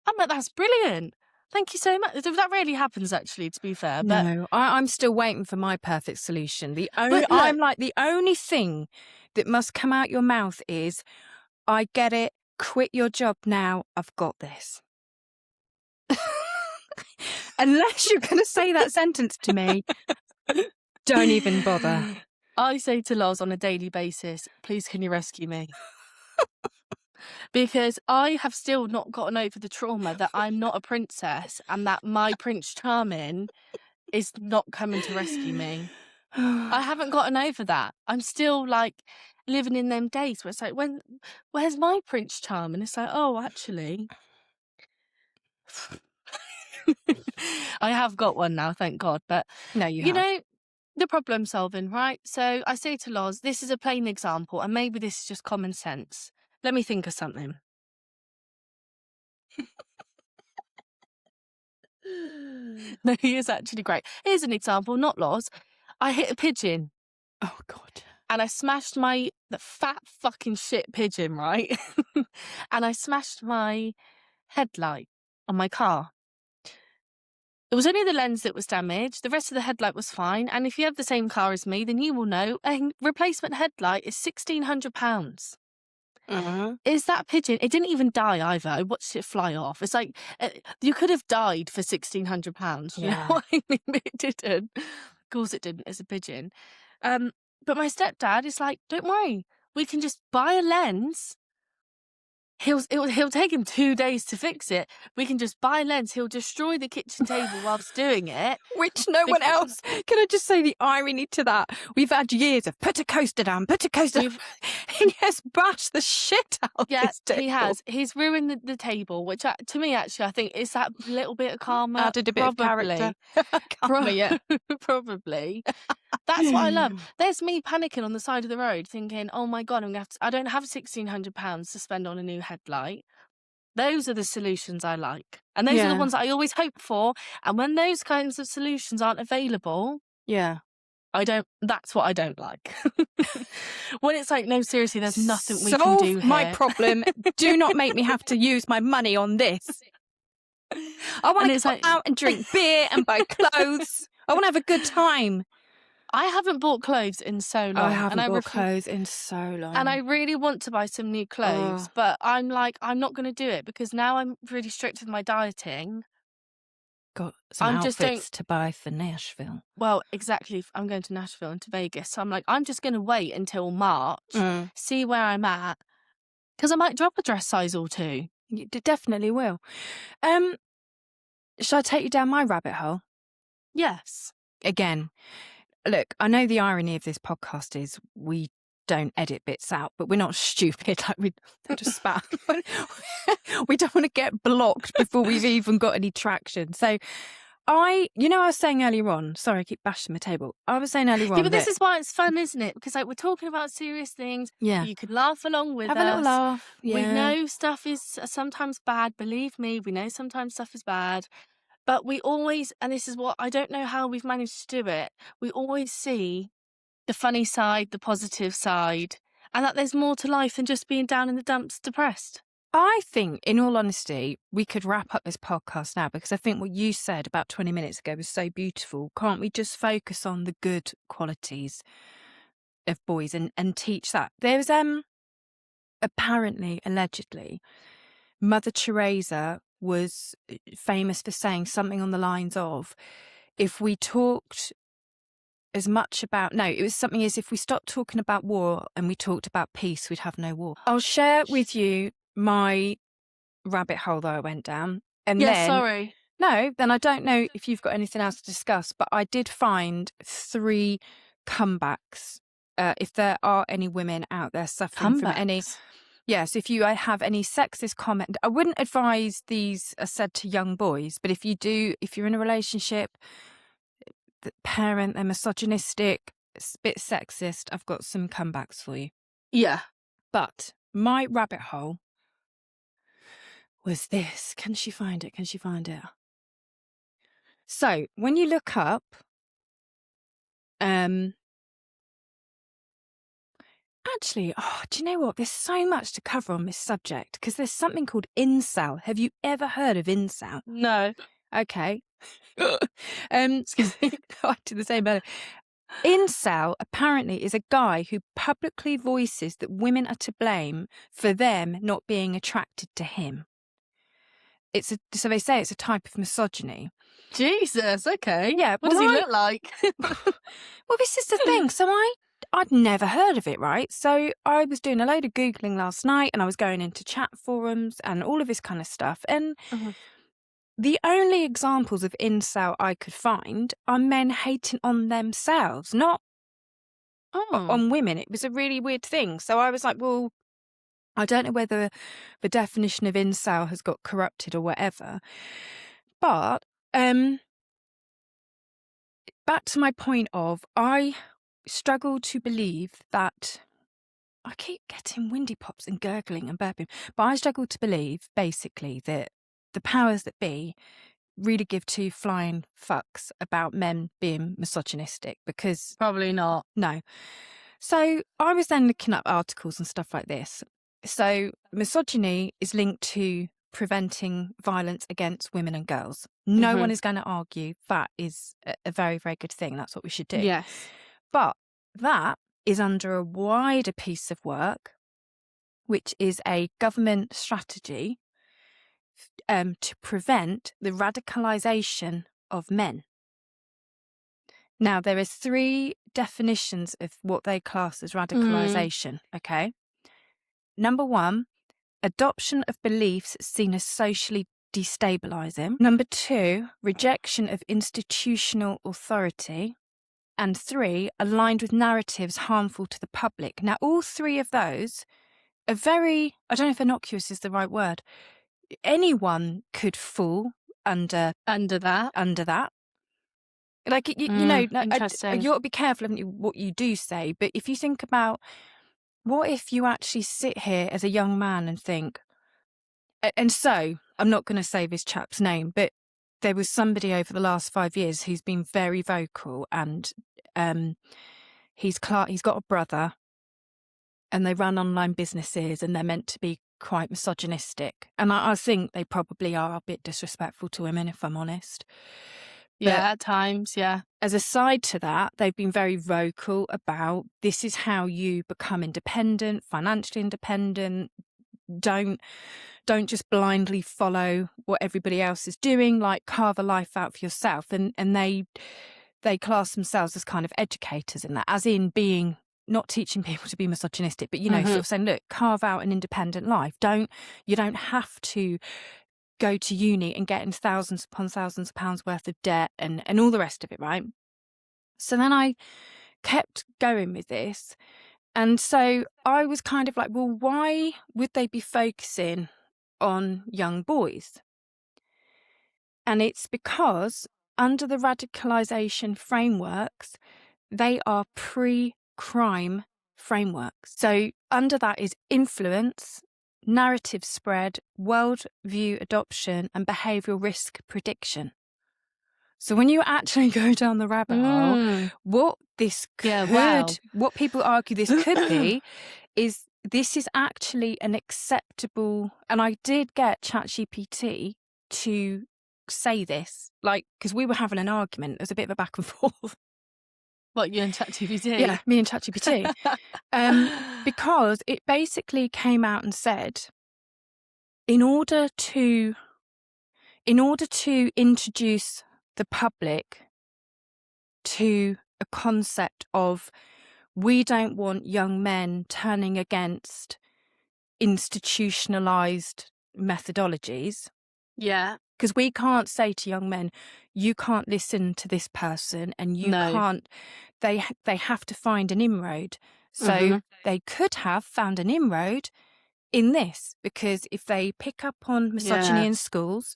I'm like, that's brilliant. Thank you so much. That rarely happens, actually, to be fair. But no, I'm still waiting for my perfect solution. look, I'm like, the only thing that must come out your mouth is, I get it, quit your job now, I've got this. Unless you're going to say that sentence to me, don't even bother. I say to Loz on a daily basis, please can you rescue me? Because I have still not gotten over the trauma that I'm not a princess and that my Prince Charming is not coming to rescue me. I haven't gotten over that. I'm still like living in them days where it's like, where's my Prince Charming? It's like, oh, actually, I have got one now, thank God. But No, you have. the problem solving, right? So I say to Loz, this is a plain example, and maybe this is just common sense. Let me think of something. No, he is actually great. Here's an example, not Loz. I hit a pigeon. Oh, God. And I smashed the fat fucking shit pigeon, right? And I smashed my headlight on my car. It was only the lens that was damaged. The rest of the headlight was fine. And if you have the same car as me, then you will know a replacement headlight is £1,600. Is that pigeon? It didn't even die either. I watched it fly off. It's like, you could have died for £1,600. You know what I mean? But it didn't. Of course it didn't. It's a pigeon. But my stepdad is like, don't worry. We can just buy a lens He'll take him 2 days to fix it. We can just buy lens. He'll destroy the kitchen table whilst doing it. Which no one else. Can I just say the irony to that? We've had years of put a coaster down. He has bashed the shit out of Yeah, this table. he has. He's ruined the table, which to me, actually, I think is that little bit of karma. Added a bit of character. Karma, yeah. Probably. That's what I love. There's me panicking on the side of the road thinking, oh my God, I don't have £1,600 to spend on a new headlight. Those are the solutions I like. And those are the Yeah. ones that I always hope for. And when those kinds of solutions aren't available, Yeah. that's what I don't like. When it's like, no, seriously, there's nothing we can Solve do my here. problem. Do not make me have to use my money on this. I want to go out and drink beer and buy clothes. I want to have a good time. I haven't bought clothes in so long. I haven't bought clothes in so long. And I really want to buy some new clothes, but I'm like, I'm not going to do it because now I'm really strict with my dieting. Got some outfits to buy for Nashville. Well, exactly. I'm going to Nashville and to Vegas. So I'm like, I'm just going to wait until March, see where I'm at, because I might drop a dress size or two. You definitely will. Shall I take you down my rabbit hole? Yes. Again, look, I know the irony of this podcast is we don't edit bits out, but we're not stupid. Like we just spat. We don't want to get blocked before we've even got any traction. So I was saying earlier on, sorry, I keep bashing my table. I was saying earlier on. Yeah, but this is why it's fun, isn't it? Because like we're talking about serious things. Yeah. You could laugh along with us. Have a little laugh. Yeah. We know stuff is sometimes bad. Believe me, we know sometimes stuff is bad. But we always, and this is what, I don't know how we've managed to do it, we always see the funny side, the positive side, and that there's more to life than just being down in the dumps depressed. I think, in all honesty, we could wrap up this podcast now because I think what you said about 20 minutes ago was so beautiful. Can't we just focus on the good qualities of boys and teach that? There's apparently, allegedly, Mother Teresa was famous for saying something on the lines of, if we talked as much about, no, it was something as if we stopped talking about war and we talked about peace, we'd have no war. I'll share with you my rabbit hole that I went down. And then I don't know if you've got anything else to discuss, but I did find 3 comebacks. If there are any women out there suffering from any... Yes, if you have any sexist comment, I wouldn't advise these are said to young boys, but if you're in a relationship, the parent, they're misogynistic, it's a bit sexist, I've got some comebacks for you. Yeah. But my rabbit hole was this. Can she find it? So when you look up, actually, do you know what? There's so much to cover on this subject because there's something called incel. Have you ever heard of incel? No. Okay. Excuse me. I did the same earlier. Incel apparently is a guy who publicly voices that women are to blame for them not being attracted to him. So they say it's a type of misogyny. Jesus, okay. Yeah. What does he look like? Well, this is the thing. So I'd never heard of it, right? So I was doing a load of Googling last night and I was going into chat forums and all of this kind of stuff. And the only examples of incel I could find are men hating on themselves, not on women. It was a really weird thing. So I was like, well, I don't know whether the definition of incel has got corrupted or whatever. But back to my point of, I struggle to believe that, I keep getting windy pops and gurgling and burping, but I struggle to believe basically that the powers that be really give 2 flying fucks about men being misogynistic, because Probably not. no. So I was then looking up articles and stuff like this. So misogyny is linked to preventing violence against women and girls. No one is going to argue that is a very, very good thing. That's what we should do. Yes. But that is under a wider piece of work, which is a government strategy to prevent the radicalisation of men. Now, there are 3 definitions of what they class as radicalisation, okay? Number 1, adoption of beliefs seen as socially destabilising. Number 2, rejection of institutional authority. And 3, aligned with narratives harmful to the public. Now, all 3 of those are very, I don't know if innocuous is the right word. Anyone could fall under that. Like, you know, interesting. you ought to be careful, haven't you, what you do say. But if you think about, what if you actually sit here as a young man and think, and so, I'm not going to say this chap's name, but there was somebody over the last 5 years who's been very vocal, and he's got a brother, and they run online businesses, and they're meant to be quite misogynistic. And I think they probably are a bit disrespectful to women, if I'm honest. Yeah, at times, yeah. As a side to that, they've been very vocal about, this is how you become independent, financially independent. Don't just blindly follow what everybody else is doing, like carve a life out for yourself. And they class themselves as kind of educators in that, as in being, not teaching people to be misogynistic, but, you know, sort of saying, look, carve out an independent life. You don't have to go to uni and get in thousands upon thousands of pounds worth of debt and all the rest of it, right? So then I kept going with this. And so I was kind of like, well, why would they be focusing on young boys? And it's because under the radicalisation frameworks, they are pre-crime frameworks. So under that is influence, narrative spread, worldview adoption, and behavioural risk prediction. So when you actually go down the rabbit hole, what this could, what people argue this could be, is this is actually an acceptable, and I did get ChatGPT to say this, like, because we were having an argument, there was a bit of a back and forth. What, you and ChatGPT? Yeah, me and ChatGPT. Because it basically came out and said, in order to introduce the public to a concept of, we don't want young men turning against institutionalized methodologies. Yeah. Because we can't say to young men, you can't listen to this person, and you can't, they have to find an inroad. So they could have found an inroad in this, because if they pick up on misogyny in schools,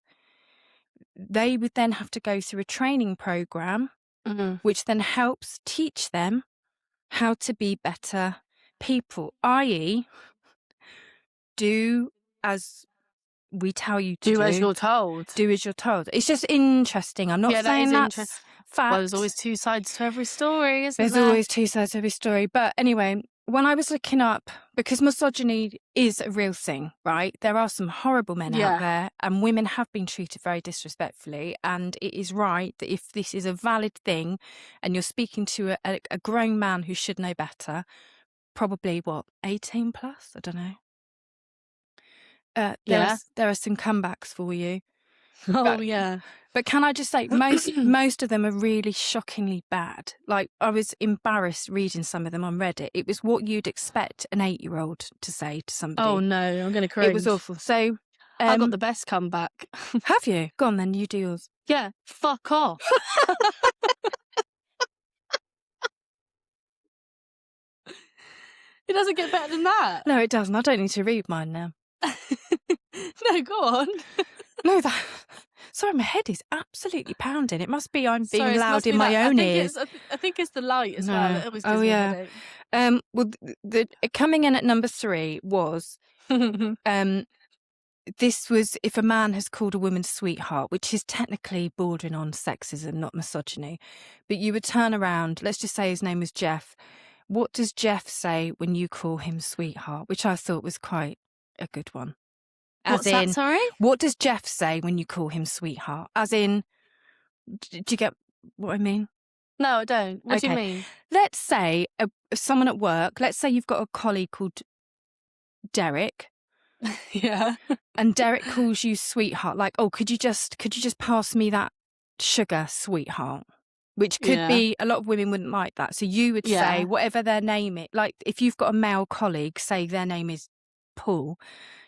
they would then have to go through a training program, which then helps teach them how to be better people, i.e., do as we tell you to do. Do as you're told. Do as you're told. It's just interesting. I'm not saying that's fact. Well, there's always two sides to every story, isn't there? There's always two sides to every story. But anyway, when I was looking up, because misogyny is a real thing, right? There are some horrible men out there, and women have been treated very disrespectfully. And it is right that if this is a valid thing, and you're speaking to a grown man who should know better, probably 18 plus? I don't know. There are some comebacks for you. But can I just say, most of them are really shockingly bad. Like, I was embarrassed reading some of them on Reddit. It was what you'd expect an 8-year-old to say to somebody. Oh no, I'm going to cringe. It was awful. So I got the best comeback. Have you? Go on then, you do yours. Yeah, fuck off. It doesn't get better than that. No, it doesn't. I don't need to read mine now. No, go on. No, sorry, my head is absolutely pounding. It must be I'm being loud in my own ears. I think it's the light as well. It always gives me a headache. Well, coming in at number 3 was this was if a man has called a woman sweetheart, which is technically bordering on sexism, not misogyny. But you would turn around, let's just say his name was Jeff. What does Jeff say when you call him sweetheart? Which I thought was quite a good one. What's that, sorry? What does Jeff say when you call him sweetheart? As in, do you get what I mean? No, I don't. What do you mean? Let's say someone at work, let's say you've got a colleague called Derek. Yeah. And Derek calls you sweetheart, like, oh, could you just pass me that sugar, sweetheart? Which could be, a lot of women wouldn't like that. So you would say whatever their name is. Like, if you've got a male colleague, say their name is Paul,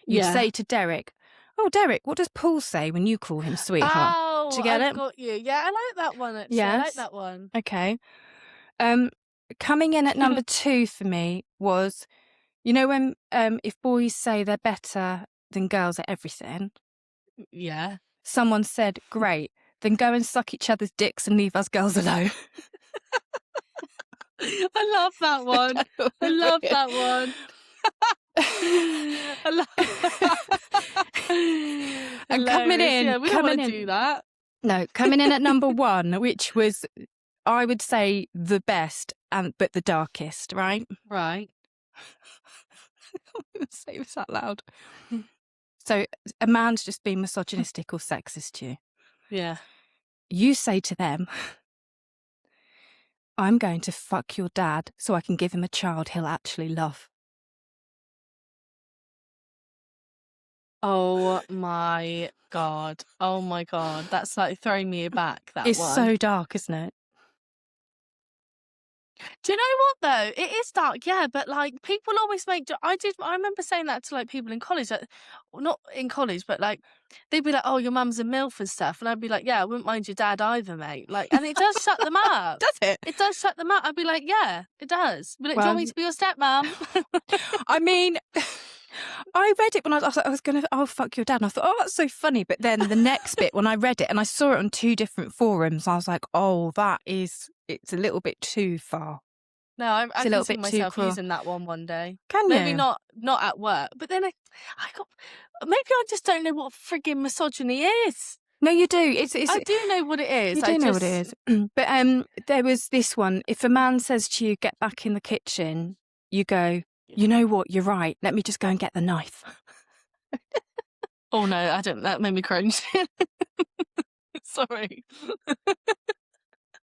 you'd Yeah. say to Derek, "Oh, Derek, what does Paul say when you call him sweetheart?" Oh, Do you get I've it? got you. Yeah, I like that one, actually. I like Yes. that one. Okay. Coming in at number 2 for me was, you know, when if boys say they're better than girls at everything, Yeah. someone said, "Great, then go and suck each other's dicks and leave us girls alone." I love that one. I love that one. I love And coming Hilarious. in, Yeah, we don't coming want to in, do that. no, coming in at number 1, which was, I would say, the best but the darkest, right? Right. I'm going to say this out loud. So a man's just being misogynistic or sexist to you. Yeah. You say to them, "I'm going to fuck your dad so I can give him a child he'll actually love." Oh my God. Oh my God. That's like throwing me aback, that It's one. so dark, isn't it? Do you know what though? It is dark, yeah, but like people always make. I remember saying that to like people in college, like, not in college, but like they'd be like, "Oh, your mum's a MILF and stuff," and I'd be like, "Yeah, I wouldn't mind your dad either, mate." Like, and it does shut them up. Does it? It does shut them up. I'd be like, "Yeah, it does." But like, do you want me to be your stepmom? I mean, I read it when I was going to, "Oh, fuck your dad." And I thought, "Oh, that's so funny." But then the next bit, when I read it and I saw it on 2 different forums, I was like, "Oh, it's a little bit too far." No, I It's a little can see bit too myself cruel. using that one day. Can Maybe you? not at work, but then I got. Maybe I just don't know what frigging misogyny is. No, you do. It's I do know what it is. you do know what it is. But there was this one. If a man says to you, "Get back in the kitchen," you go, "You know what? You're right. Let me just go and get the knife." Oh no, I don't. That made me cringe. Sorry.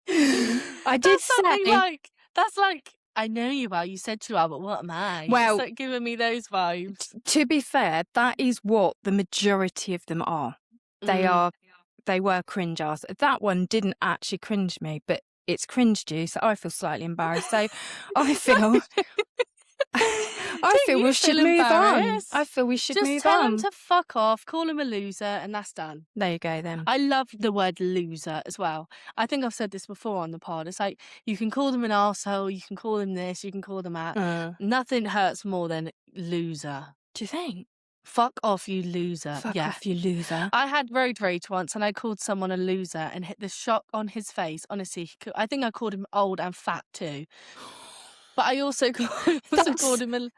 I did That's something say, like. That's like. I know you are. You said you are, but what am I? Well- It's like giving me those vibes. to be fair, that is what the majority of them are. They were cringers. That one didn't actually cringe me, but it's cringed you, so I feel slightly embarrassed. So I feel Don't we you should feel move on. embarrassed? I feel we should Just move tell on. him to fuck off, call him a loser, and that's done. There you go then. I love the word loser as well. I think I've said this before on the pod. It's like you can call them an arsehole, you can call them this, you can call them that. Nothing hurts more than loser. Do you think? Fuck off, you loser. Fuck yeah. off, you loser. I had road rage once and I called someone a loser and hit the shock on his face. Honestly, I think I called him old and fat too. But I also called him a...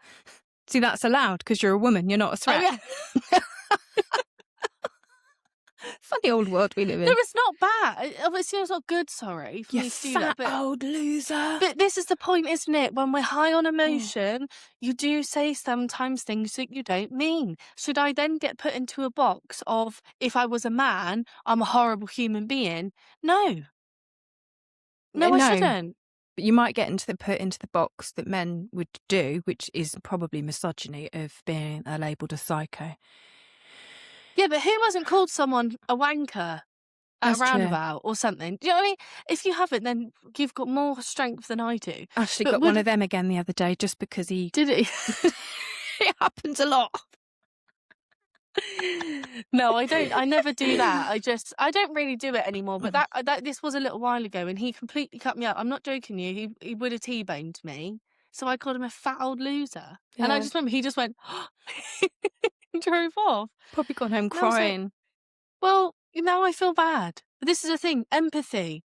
See, that's allowed because you're a woman. You're not a threat. Oh, yeah. Funny old world we live in. No, it's not bad. Obviously, it's not good, sorry, for You me to do that. fat old loser. But this is the point, isn't it? When we're high on emotion, you do say sometimes things that you don't mean. Should I then get put into a box of, if I was a man, I'm a horrible human being? No. No, I shouldn't. But you might get put into the box that men would do, which is probably misogyny, of being labelled a psycho. Yeah, but who hasn't called someone a wanker at That's a true. roundabout or something? Do you know what I mean? If you haven't, then you've got more strength than I do. Ashley But got one of them again the other day just because he... Did he? It happens a lot. No, I don't. I never do that. I don't really do it anymore. But that this was a little while ago, and he completely cut me up. I'm not joking you. He would have T-boned me, so I called him a fat old loser. And I Yeah. just remember he just went and drove off. Probably gone home And I was like, crying. well, now I feel bad. But this is the thing: empathy.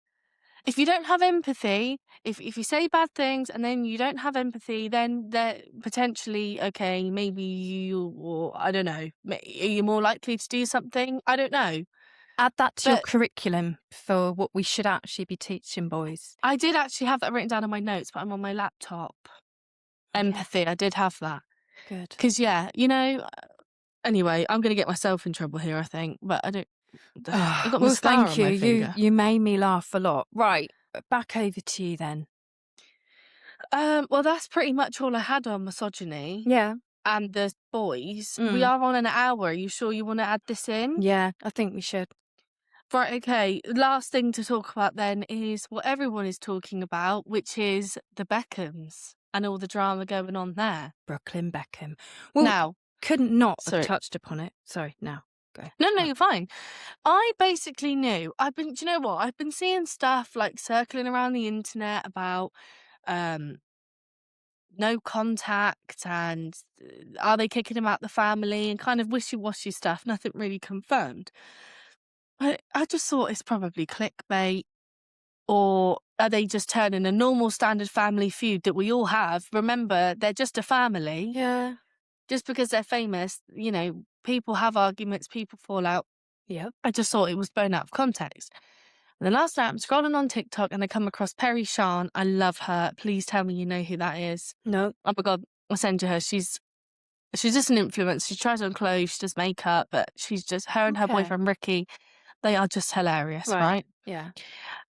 If you don't have empathy, if you say bad things and then you don't have empathy, then they're potentially, okay, maybe you, or I don't know, are you more likely to do something? I don't know. Add that to your But- curriculum for what we should actually be teaching boys. I did actually have that written down on my notes, but I'm on my laptop. Empathy, I did have that. Good. Because, yeah, you know, anyway, I'm going to get myself in trouble here, I think, but I don't. I've got Well, mascara thank on my you. finger. You made me laugh a lot. Right, back over to you then. Well, that's pretty much all I had on misogyny. Yeah. And the boys. We are on an hour. Are you sure you want to add this in? Yeah, I think we should. Right, okay. Last thing to talk about then is what everyone is talking about, which is the Beckhams and all the drama going on there. Brooklyn Beckham. Well, Now, couldn't not have sorry. touched upon it. Sorry, now go. No, Right. you're fine. I basically knew. Do you know what? I've been seeing stuff like circling around the internet about um no contact and are they kicking him out the family and kind of wishy-washy stuff, nothing really confirmed. I just thought it's probably clickbait, or are they just turning a normal standard family feud that we all have? Remember, they're just a family. Yeah. Just because they're famous, people have arguments, people fall out. Yep. I just thought it was blown out of context. And the last night I'm scrolling on TikTok and I come across Perry Sean. I love her. Please tell me you know who that is. No. Oh my God, I'll send you her. She's just an influencer. She tries on clothes, she does makeup, but she's just, her and her Okay. boyfriend Ricky, they are just hilarious, right? Yeah.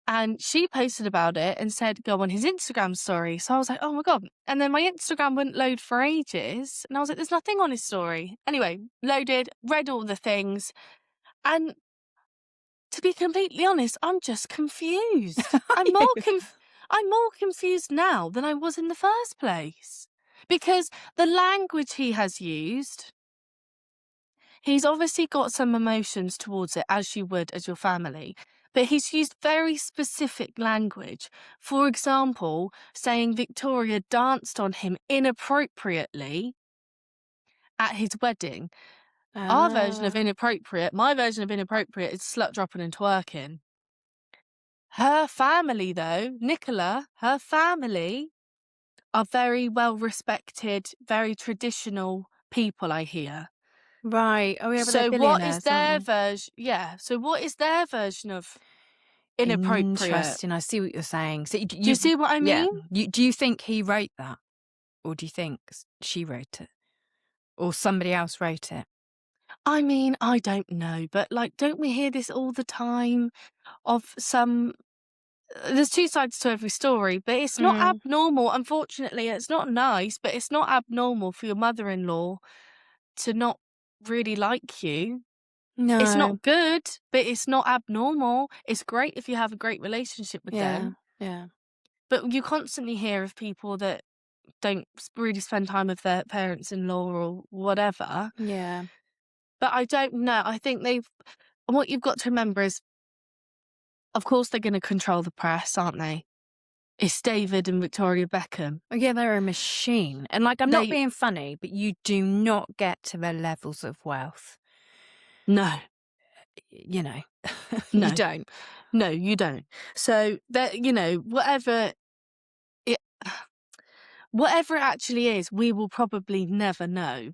And she posted about it and said, go on his Instagram story. So I was like, oh my God. And then my Instagram wouldn't load for ages. And I was like, there's nothing on his story. Anyway, loaded, read all the things. And to be completely honest, I'm just confused. I'm more confused now than I was in the first place. Because the language he has used, he's obviously got some emotions towards it, as you would as your family. But he's used very specific language. For example, saying Victoria danced on him inappropriately at his wedding. Our version of inappropriate, my version of inappropriate, is slut dropping and twerking. Her family, though, Nicola, her family are very well respected, very traditional people, I hear. Right. Oh, yeah, but they're So what is billionaires, their aren't they? version? Yeah. So what is their version of inappropriate? Interesting. I see what you're saying. So Do you see what I yeah. mean? Do you think he wrote that, or do you think she wrote it, or somebody else wrote it? I mean, I don't know, but don't we hear this all the time of some? There's two sides to every story, but it's not abnormal. Unfortunately, it's not nice, but it's not abnormal for your mother-in-law to not really like you. It's No. not good, but it's not abnormal. It's great if you have a great relationship with them. Yeah. But you constantly hear of people that don't really spend time with their parents-in-law or whatever. Yeah. But I don't know. I think what you've got to remember is, of course, they're going to control the press, aren't they? It's David and Victoria Beckham. Oh, yeah, they're a machine. And I'm not being funny, but you do not get to their levels of wealth. No. You know, No. you don't. No, you don't. So that, whatever it actually is, we will probably never know.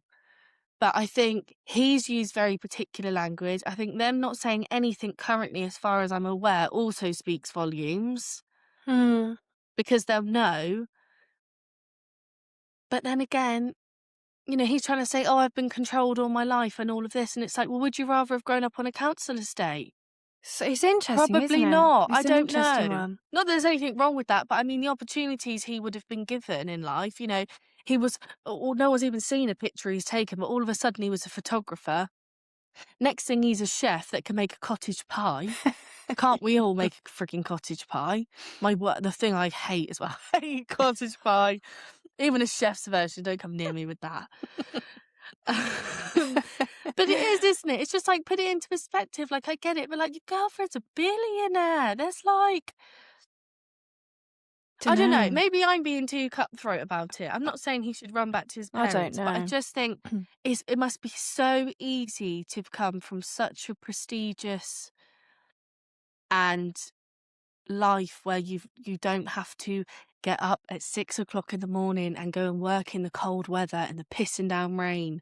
But I think he's used very particular language. I think them not saying anything currently, as far as I'm aware, also speaks volumes. Because they'll know. But then again, he's trying to say, oh, I've been controlled all my life and all of this. And it's like, well, would you rather have grown up on a council estate? So it's interesting, Probably isn't it? not. It's I an don't interesting know. one. Not that there's anything wrong with that, but I mean, the opportunities he would have been given in life, he was, or no one's even seen a picture he's taken, but all of a sudden he was a photographer. Next thing, he's a chef that can make a cottage pie. Can't we all make a freaking cottage pie? The thing I hate as well. I hate cottage pie. Even a chef's version, don't come near me with that. But it is, isn't it? It's just put it into perspective. I get it, but your girlfriend's a billionaire. There's I don't know. Maybe I'm being too cutthroat about it. I'm not saying he should run back to his I parents, don't but I know. just think it must be so easy to come from such a prestigious and life where you don't have to get up at 6 o'clock in the morning and go and work in the cold weather and the pissing down rain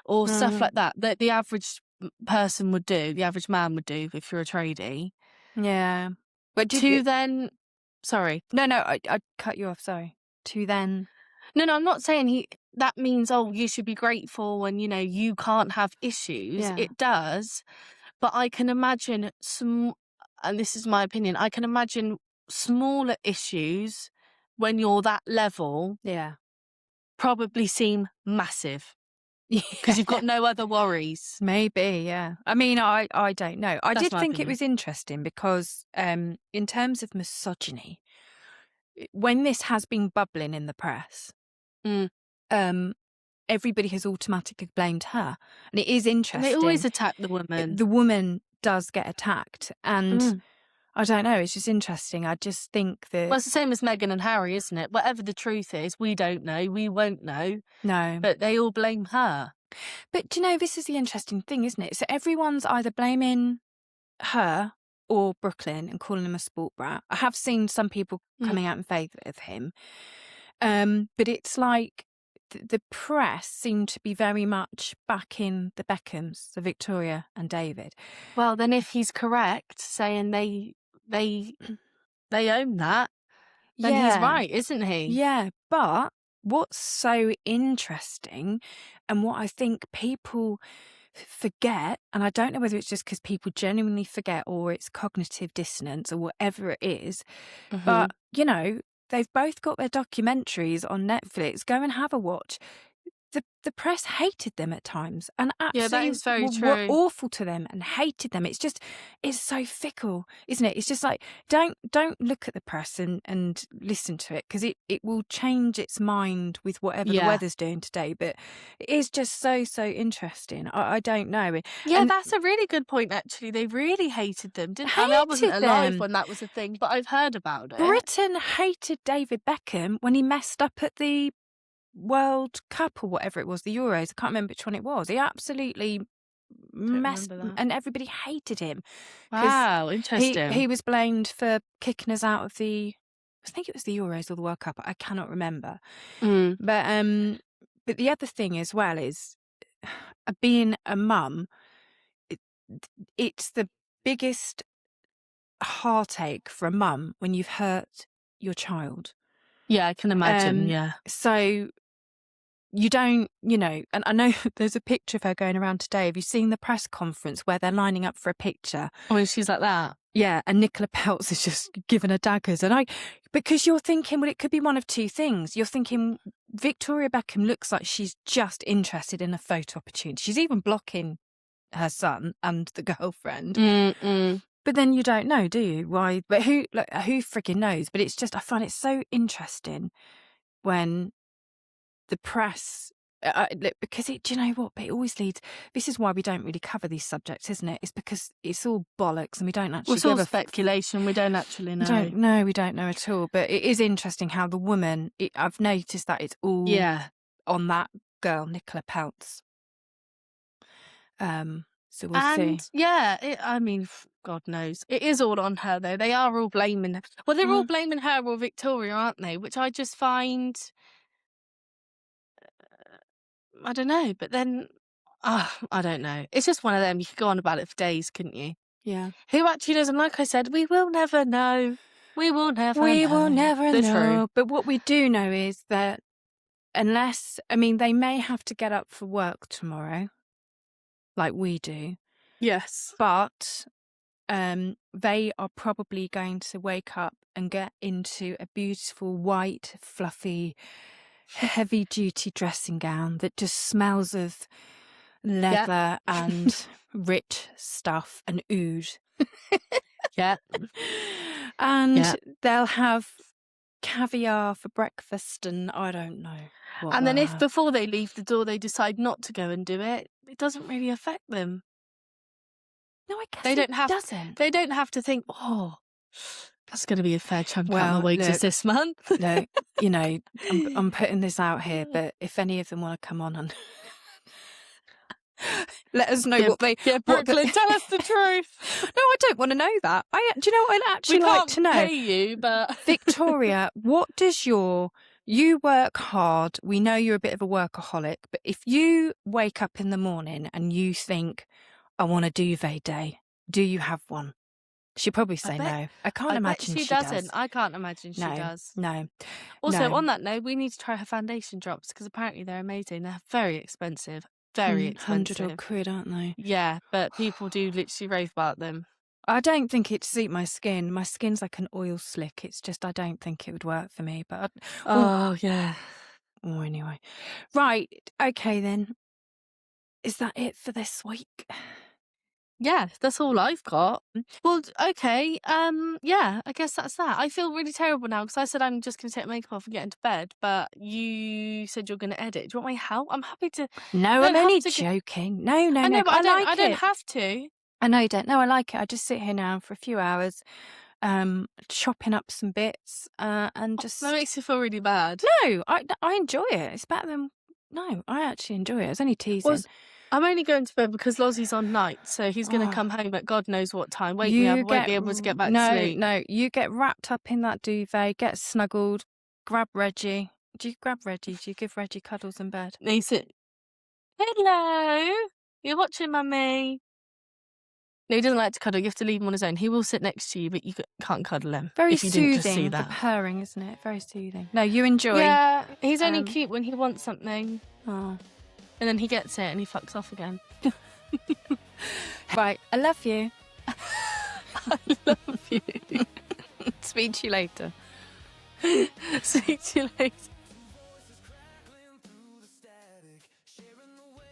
or stuff like that the average person would do, the average man would do if you're a tradie. Yeah. But then, sorry. No, I cut you off, sorry. To then. No, I'm not saying that means, oh, you should be grateful and, you can't have issues. Yeah. It does. But I can imagine and this is my opinion, I can imagine smaller issues when you're that level Yeah. probably seem massive. because you've got no other worries. Maybe, yeah. I mean, I don't know. I That's did my think it opinion. was interesting because in terms of misogyny, when this has been bubbling in the press, Mm. everybody has automatically blamed her. And it is And interesting. they always attack the woman. The woman does get attacked. And Mm. I don't know, it's just interesting. I just think that... Well, it's the same as Meghan and Harry, isn't it? Whatever the truth is, we don't know, we won't know, No. but they all blame her. But do you know, this is the interesting thing, isn't it? So everyone's either blaming her or Brooklyn and calling him a sport brat. I have seen some people coming out in favour of him. But it's like the press seem to be very much backing the Beckhams, so Victoria and David. Well, then if he's correct, saying they own that, then he's right, isn't he? Yeah, but what's so interesting and what I think people forget, and I don't know whether it's just because people genuinely forget or it's cognitive dissonance or whatever it is, but, you know, they've both got their documentaries on Netflix. Go and have a watch. The press hated them at times and absolutely Yeah, that is very were true. awful to them and hated them. It's so fickle, isn't it? It's just like, don't look at the press and listen to it, because it will change its mind with whatever the weather's doing today. But it is just so interesting. I don't know. Yeah, And that's a really good point, actually. They really hated them, didn't they? I mean, I wasn't hated alive them. when that was a thing, but I've heard about it. Britain hated David Beckham when he messed up at the World Cup or whatever it was, the Euros. I can't remember which one it was. He absolutely messed, remember that. and everybody hated him. Wow, interesting. He was blamed for kicking us out of I think it was the Euros or the World Cup. I cannot remember. But the other thing as well is being a mum. It's the biggest heartache for a mum when you've hurt your child. Yeah, I can imagine, yeah. So you don't, and I know there's a picture of her going around today. Have you seen the press conference where they're lining up for a picture? Oh, and she's like that? Yeah, and Nicola Peltz is just giving her daggers. And because you're thinking, well, it could be one of two things. You're thinking Victoria Beckham looks like she's just interested in a photo opportunity. She's even blocking her son and the girlfriend. But then you don't know, do you? Why? But who freaking knows? But it's just, I find it so interesting when the press, because do you know what? But it always leads. This is why we don't really cover these subjects, isn't it? It's because it's all bollocks, and we don't actually. Well, it's all speculation. We don't actually know. We don't know at all. But it is interesting how the woman. I've noticed that it's all on that girl, Nicola Peltz. So we'll see. Yeah, I mean, God knows. It is all on her, though. They are all blaming her. Well, they're all blaming her or Victoria, aren't they? Which I just find... I don't know. But then... I don't know. It's just one of them. You could go on about it for days, couldn't you? Yeah. Who actually doesn't? Like I said, we will never know. We will never know. Truth. But what we do know is that unless... I mean, they may have to get up for work tomorrow, like we do. Yes. But they are probably going to wake up and get into a beautiful white, fluffy, heavy-duty dressing gown that just smells of leather and rich stuff and oud. And they'll have caviar for breakfast and I don't know what. And then if before they leave the door they decide not to go and do it, it doesn't really affect them. No, I guess they doesn't. They don't have to think, oh, that's going to be a fair chunk out my wages this month. No, I'm putting this out here, but if any of them want to come on and let us know what they... Yeah, Brooklyn, tell us the truth. No, I don't want to know that. Do you know what I'd actually like to know? We can't pay you, but... Victoria, what does you work hard, we know you're a bit of a workaholic, but if you wake up in the morning and you think, I want a duvet day, do you have one? She'd probably say no. I can't imagine she doesn't. Does. I can't imagine she does. No. Also, on that note, we need to try her foundation drops because apparently they're amazing. They're very expensive. Very expensive. 100 odd quid, aren't they? Yeah, but people do literally rave about them. I don't think it'd suit my skin. My skin's like an oil slick. It's just I don't think it would work for me. But yeah. Oh, anyway. Right. Okay, then. is that it for this week? Yeah, that's all I've got. Well, okay. Yeah, I guess that's that. I feel really terrible now because I said I'm just going to take makeup off and get into bed, but you said you're going to edit. Do you want my help? I'm happy to. No, don't I'm have only to joking. No, I know, but I I like don't it. have to. I know you don't. No, I like it. I just sit here now for a few hours, chopping up some bits, and just. That makes you feel really bad. No, I enjoy it. It's better than. No, I actually enjoy it. It's only teasing. Well, I'm only going to bed because Lozzie's on night, so he's going to come home at God knows what time. Wake me up. I won't be able to get back to sleep. No, you get wrapped up in that duvet, get snuggled, grab Reggie. Do you grab Reggie? Do you give Reggie cuddles in bed? And he said, "Hello, you're watching, Mummy." No, he doesn't like to cuddle. You have to leave him on his own. He will sit next to you, but you can't cuddle him. Very if you didn't just see soothing, the that. purring, isn't it? Very soothing. No, you enjoy. Yeah, he's only cute when he wants something, Oh. and then he gets it and he fucks off again. Right, I love you. I love you. Speak to you later. See you later.